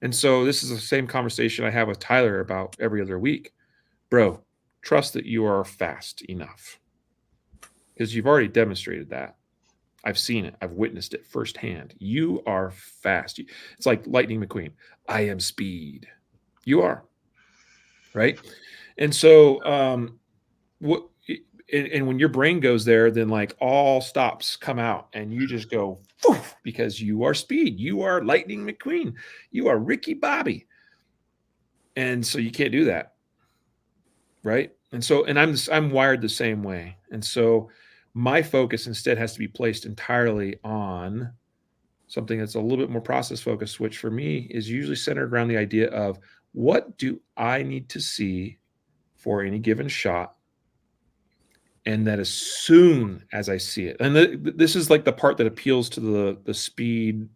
And so this is the same conversation I have with Tyler about every other week. Bro, trust that you are fast enough, because you've already demonstrated that. I've seen it. I've witnessed it firsthand. You are fast. It's like Lightning McQueen. I am speed. You are. Right? And so and when your brain goes there, then like all stops come out and you just go, poof, because you are speed. You are Lightning McQueen. You are Ricky Bobby. And so you can't do that. Right? And so, and I'm wired the same way. And so my focus instead has to be placed entirely on something that's a little bit more process focused, which for me is usually centered around the idea of, what do I need to see for any given shot? And that as soon as I see it, and this is like the part that appeals to the speed,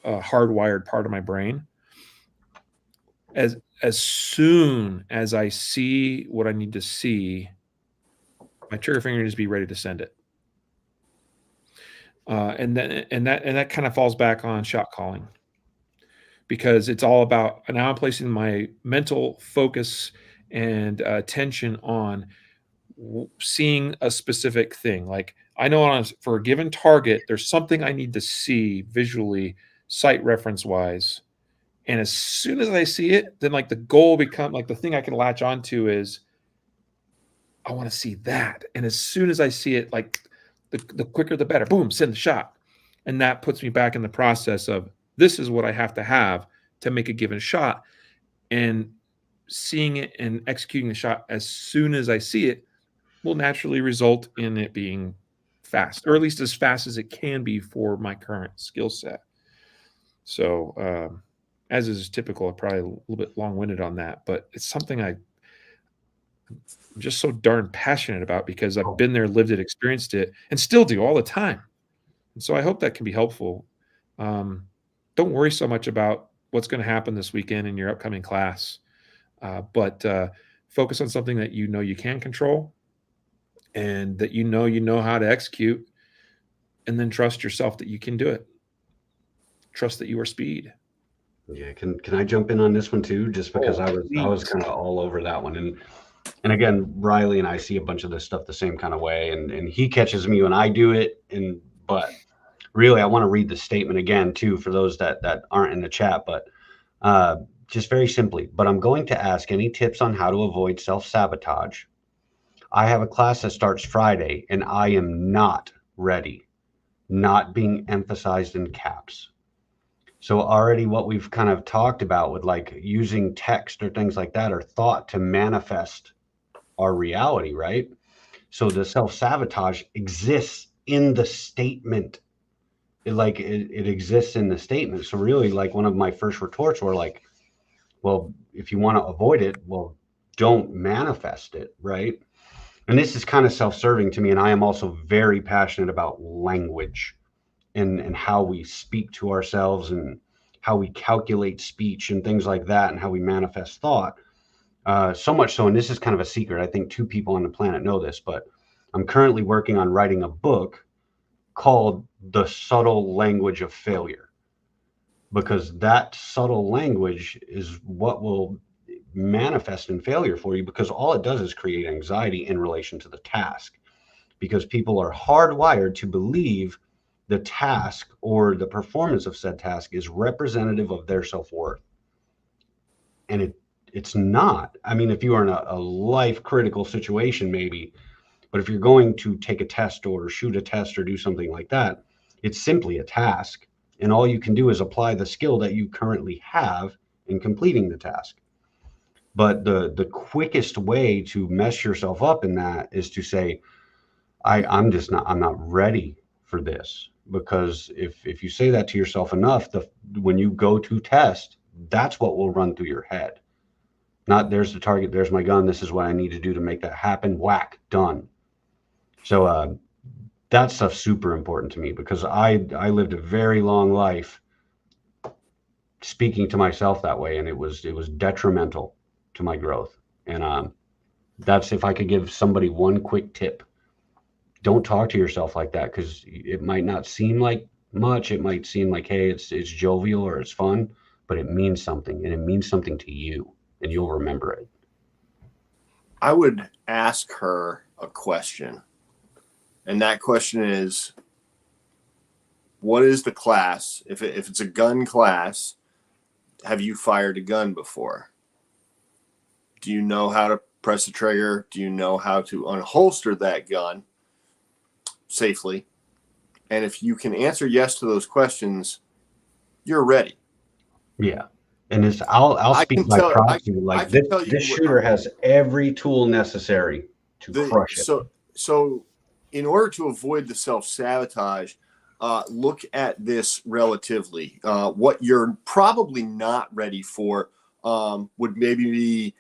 hardwired part of my brain. As as soon as I see what I need to see, my trigger finger needs to be ready to send it. And that kind of falls back on shot calling, because it's all about, now I'm placing my mental focus and attention on seeing a specific thing. Like I know for a given target, there's something I need to see visually, sight reference wise. And as soon as I see it, then like the goal become like the thing I can latch onto is I want to see that. And as soon as I see it, like the quicker the better. Boom, send the shot. And that puts me back in the process of this is what I have to make a given shot. And seeing it and executing the shot as soon as I see it will naturally result in it being fast, or at least as fast as it can be for my current skill set. So, as is typical, I'm probably a little bit long-winded on that, but it's something I'm just so darn passionate about because I've been there, lived it, experienced it, and still do all the time. And so I hope that can be helpful. Don't worry so much about what's going to happen this weekend in your upcoming class, but focus on something that you know you can control and that you know how to execute, and then trust yourself that you can do it. Trust that you are speed. Yeah, can I jump in on this one too? Just because I was kind of all over that one, and again, Riley and I see a bunch of this stuff the same kind of way, and he catches me when I do it, but really I want to read the statement again too for those that aren't in the chat, but just very simply. But I'm going to ask any tips on how to avoid self-sabotage. I have a class that starts Friday, and I am not ready. Not being emphasized in caps. So already what we've kind of talked about with like using text or things like that are thought to manifest our reality, right? So the self-sabotage exists in the statement. It exists in the statement. So really, like, one of my first retorts were like, well, if you want to avoid it, well, don't manifest it, right? And this is kind of self-serving to me. And I am also very passionate about language and how we speak to ourselves and how we calculate speech and things like that, and how we manifest thought. So much so, and this is kind of a secret, I think 2 people on the planet know this, but I'm currently working on writing a book called The Subtle Language of Failure, because that subtle language is what will manifest in failure for you, because all it does is create anxiety in relation to the task, because people are hardwired to believe the task or the performance of said task is representative of their self-worth. And it's not. I mean, if you are in a life critical situation, maybe, but if you're going to take a test or shoot a test or do something like that, it's simply a task. And all you can do is apply the skill that you currently have in completing the task. But the quickest way to mess yourself up in that is to say, I'm not ready for this. Because if you say that to yourself enough, when you go to test, that's what will run through your head. Not there's the target, there's my gun, this is what I need to do to make that happen. Whack, done. So that stuff's super important to me, because I lived a very long life speaking to myself that way, and it was detrimental to my growth. And that's, if I could give somebody one quick tip. Don't talk to yourself like that, because it might not seem like much. It might seem like, hey, it's jovial or it's fun, but it means something, and it means something to you, and you'll remember it. I would ask her a question, and that question is, what is the class? If it's a gun class, have you fired a gun before? Do you know how to press the trigger? Do you know how to unholster that gun safely? And if you can answer yes to those questions, you're ready. Yeah. And I'll speak by proxy. Like, this shooter has every tool necessary to crush it. So in order to avoid the self-sabotage, look at this relatively. What you're probably not ready for would maybe be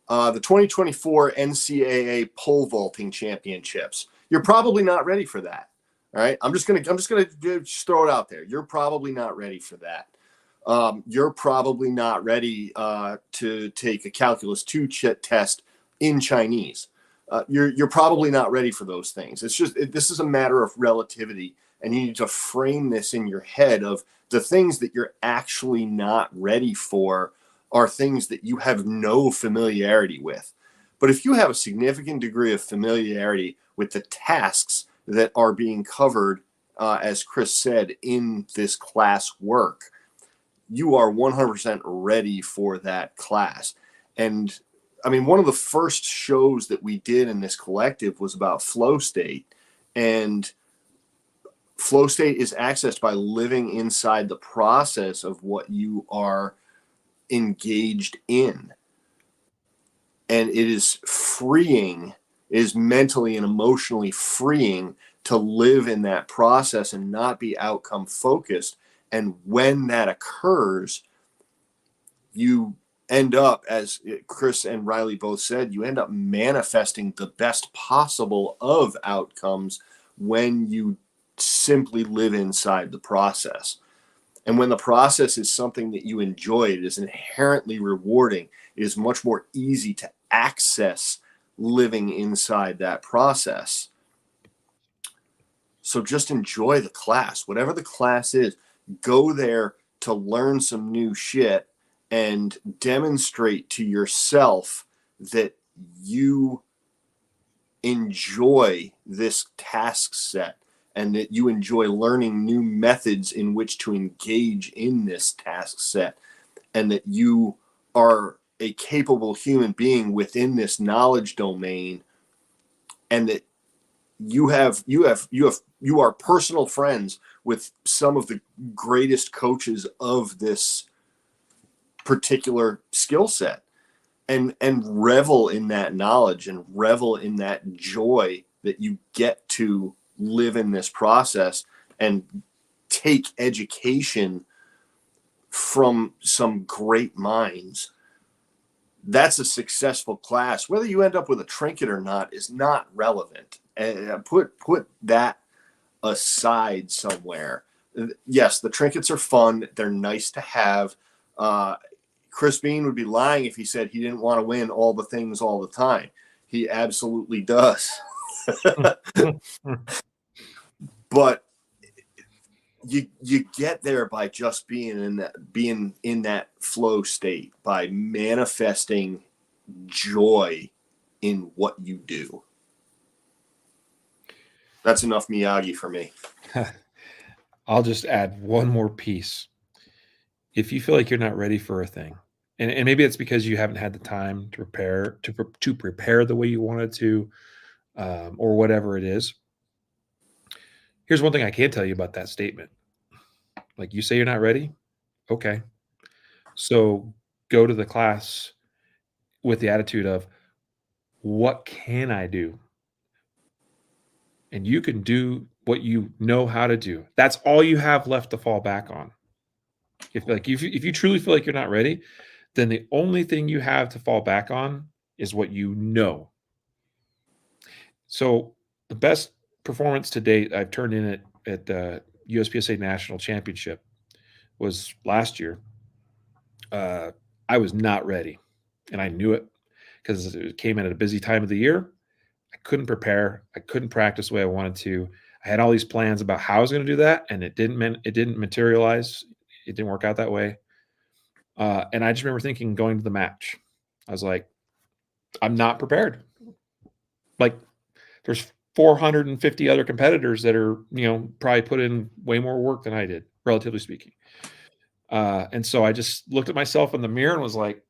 the 2024 NCAA pole vaulting championships. You're probably not ready for that. All right. I'm just gonna throw it out there. You're probably not ready for that. You're probably not ready to take a calculus 2 test in Chinese. You're probably not ready for those things. It's just this is a matter of relativity, and you need to frame this in your head of the things that you're actually not ready for are things that you have no familiarity with. But if you have a significant degree of familiarity with the tasks that are being covered, as Chris said, in this class work, you are 100% ready for that class. And I mean, one of the first shows that we did in this collective was about flow state. And flow state is accessed by living inside the process of what you are engaged in. And it is freeing, it is mentally and emotionally freeing to live in that process and not be outcome focused. And when that occurs, you end up, as Chris and Riley both said, you end up manifesting the best possible of outcomes when you simply live inside the process. And when the process is something that you enjoy, it is inherently rewarding. It is much more easy to access living inside that process. So just enjoy the class, whatever the class is. Go there to learn some new shit and demonstrate to yourself that you enjoy this task set and that you enjoy learning new methods in which to engage in this task set, and that you are a capable human being within this knowledge domain, and that you are personal friends with some of the greatest coaches of this particular skill set, and revel in that knowledge and revel in that joy that you get to live in this process and take education from some great minds. That's a successful class. Whether you end up with a trinket or not is not relevant. And put that aside somewhere. Yes, the trinkets are fun. They're nice to have. Chris Bean would be lying if he said he didn't want to win all the things all the time. He absolutely does. But you get there by just being in that flow state, by manifesting joy in what you do. That's enough Miyagi for me. I'll just add one more piece. If you feel like you're not ready for a thing, and maybe it's because you haven't had the time to prepare the way you wanted to, or whatever it is. Here's one thing I can tell you about that statement. Like, you say you're not ready? Okay. So go to the class with the attitude of, what can I do? And you can do what you know how to do. That's all you have left to fall back on. If you truly feel like you're not ready, then the only thing you have to fall back on is what you know. So the best performance to date I've turned in at USPSA National Championship was last year. I was not ready, and I knew it because it came in at a busy time of the year. I couldn't prepare. I couldn't practice the way I wanted to. I had all these plans about how I was going to do that, and it didn't materialize. It didn't work out that way. And I just remember thinking, going to the match, I was like, I'm not prepared. Like, there's 450 other competitors that are, probably put in way more work than I did, relatively speaking. And so I just looked at myself in the mirror and was like,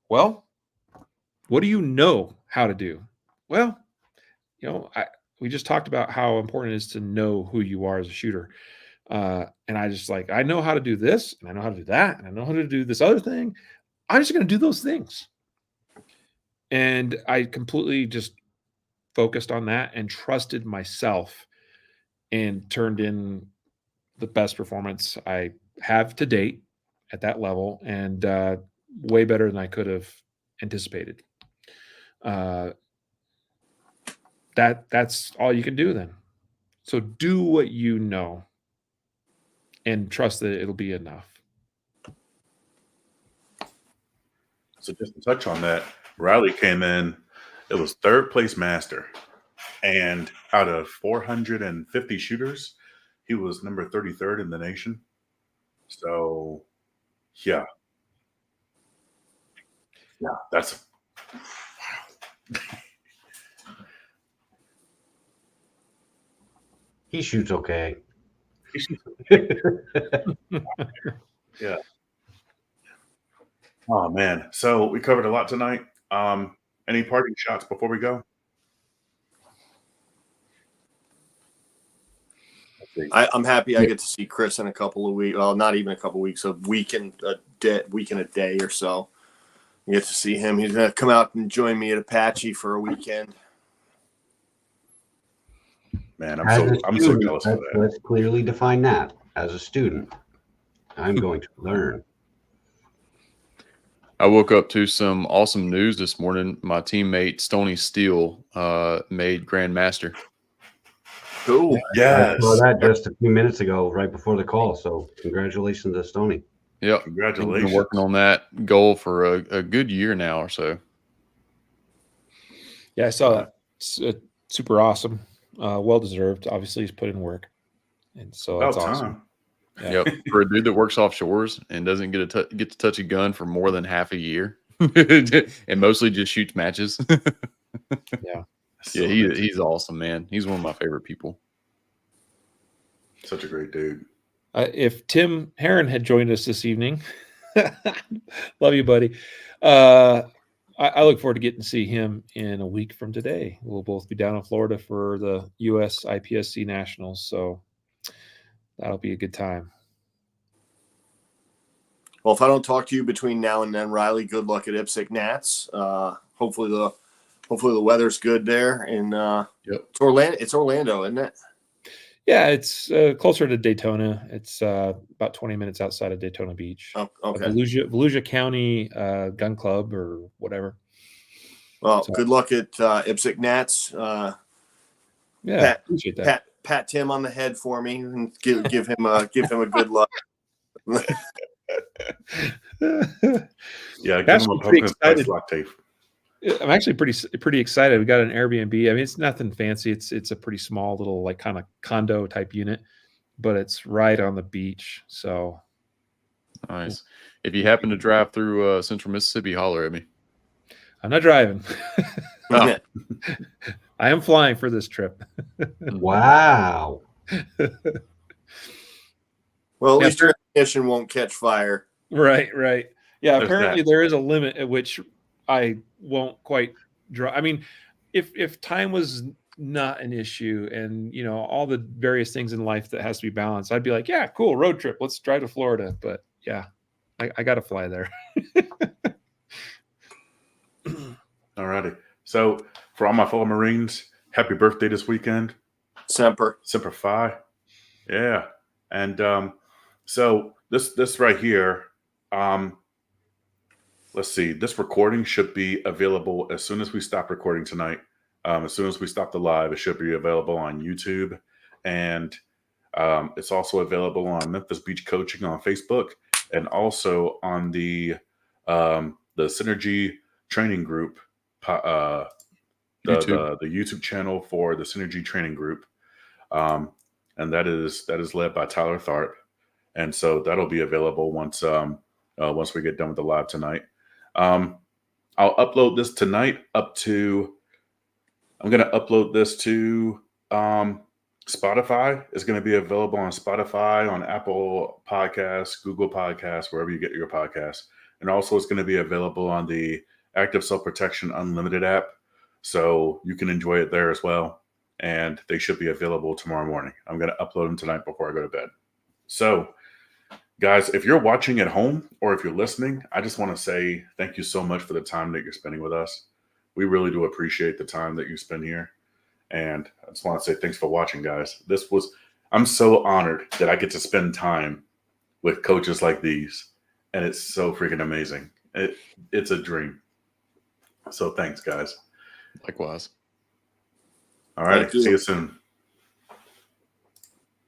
well, what do you know how to do? Well, we just talked about how important it is to know who you are as a shooter. And I just I know how to do this, and I know how to do that, and I know how to do this other thing. I'm just going to do those things. And I completely just focused on that and trusted myself, and turned in the best performance I have to date at that level, and way better than I could have anticipated. That's all you can do then. So do what you know and trust that it'll be enough. So just to touch on that, Riley came in. It was third place master, and out of 450 shooters, he was number 33rd in the nation. So, yeah, that's He shoots okay. yeah. Oh man, so we covered a lot tonight. Any parting shots before we go? I'm happy I get to see Chris in a couple of weeks. Well, not even a couple of weeks, a week and a day or so. I get to see him. He's gonna come out and join me at Apache for a weekend. Man, As a I'm so student, jealous for that. let's clearly define that. As a student, I'm going to learn. I woke up to some awesome news this morning. My teammate Stony Steele made Grandmaster. Cool. Yes. I saw that just a few minutes ago, right before the call. So congratulations to Stony. Yep. Congratulations. Been working on that goal for a good year now or so. Yeah, I saw that. It's super awesome. Well deserved. Obviously, he's put in work, and so About that's time. awesome. Yeah. Yep. For a dude that works offshores and doesn't get to touch a gun for more than half a year, and mostly just shoots matches. Yeah. So Yeah, he's awesome, man. He's one of my favorite people. such a great dude. If Tim Heron had joined us this evening, love you, buddy. I look forward to getting to see him in a week from today. We'll both be down in Florida for the U.S. IPSC Nationals, so that'll be a good time. Well, if I don't talk to you between now and then, Riley, good luck at IPSC Nats. Hopefully the weather's good there. And Yep. It's Orlando, isn't it? Yeah, it's closer to Daytona. It's about 20 minutes outside of Daytona Beach. Oh, okay. Volusia County Gun Club or whatever. Well, So- good luck at IPSC Nats. Yeah, Pat- appreciate that. Pat Tim on the head for me and give him a good luck. Yeah, give That's him a pretty pumpkin spice excited. latte. I'm actually pretty excited. We got an Airbnb. I mean, it's nothing fancy. It's a pretty small little like kind of condo type unit, but it's right on the beach. So Nice. If you happen to drive through Central Mississippi, holler at me. I'm not driving. Oh. I am flying for this trip. Wow. Well, at Yeah, least your ammunition won't catch fire. Right. Yeah, There's apparently that. there is a limit at which I won't quite drive. I mean, if time was not an issue and all the various things in life that has to be balanced, I'd be like, yeah, cool, road trip. Let's drive to Florida. But yeah, I got to fly there. All righty. So for all my fellow Marines, happy birthday this weekend. Semper. Semper Fi. Yeah. And so this right here, let's see, this recording should be available as soon as we stop recording tonight. As soon as we stop the live, it should be available on YouTube. And it's also available on Memphis Beach Coaching on Facebook and also on the Synergy Training Group, the YouTube channel for the Synergy Training Group. And that is led by Tyler Tharp. And so that'll be available once we get done with the live tonight. I'll upload this tonight I'm going to upload this to Spotify. It's going to be available on Spotify, on Apple Podcasts, Google Podcasts, wherever you get your podcasts. And also it's going to be available on the Active Self-Protection Unlimited app. So you can enjoy it there as well. And they should be available tomorrow morning. I'm going to upload them tonight before I go to bed. So, guys, if you're watching at home or if you're listening, I just want to say thank you so much for the time that you're spending with us. We really do appreciate the time that you spend here. And I just want to say thanks for watching, guys. I'm so honored that I get to spend time with coaches like these. And it's so freaking amazing. It's a dream. So thanks, guys. Likewise. All right. Thank you. See you soon.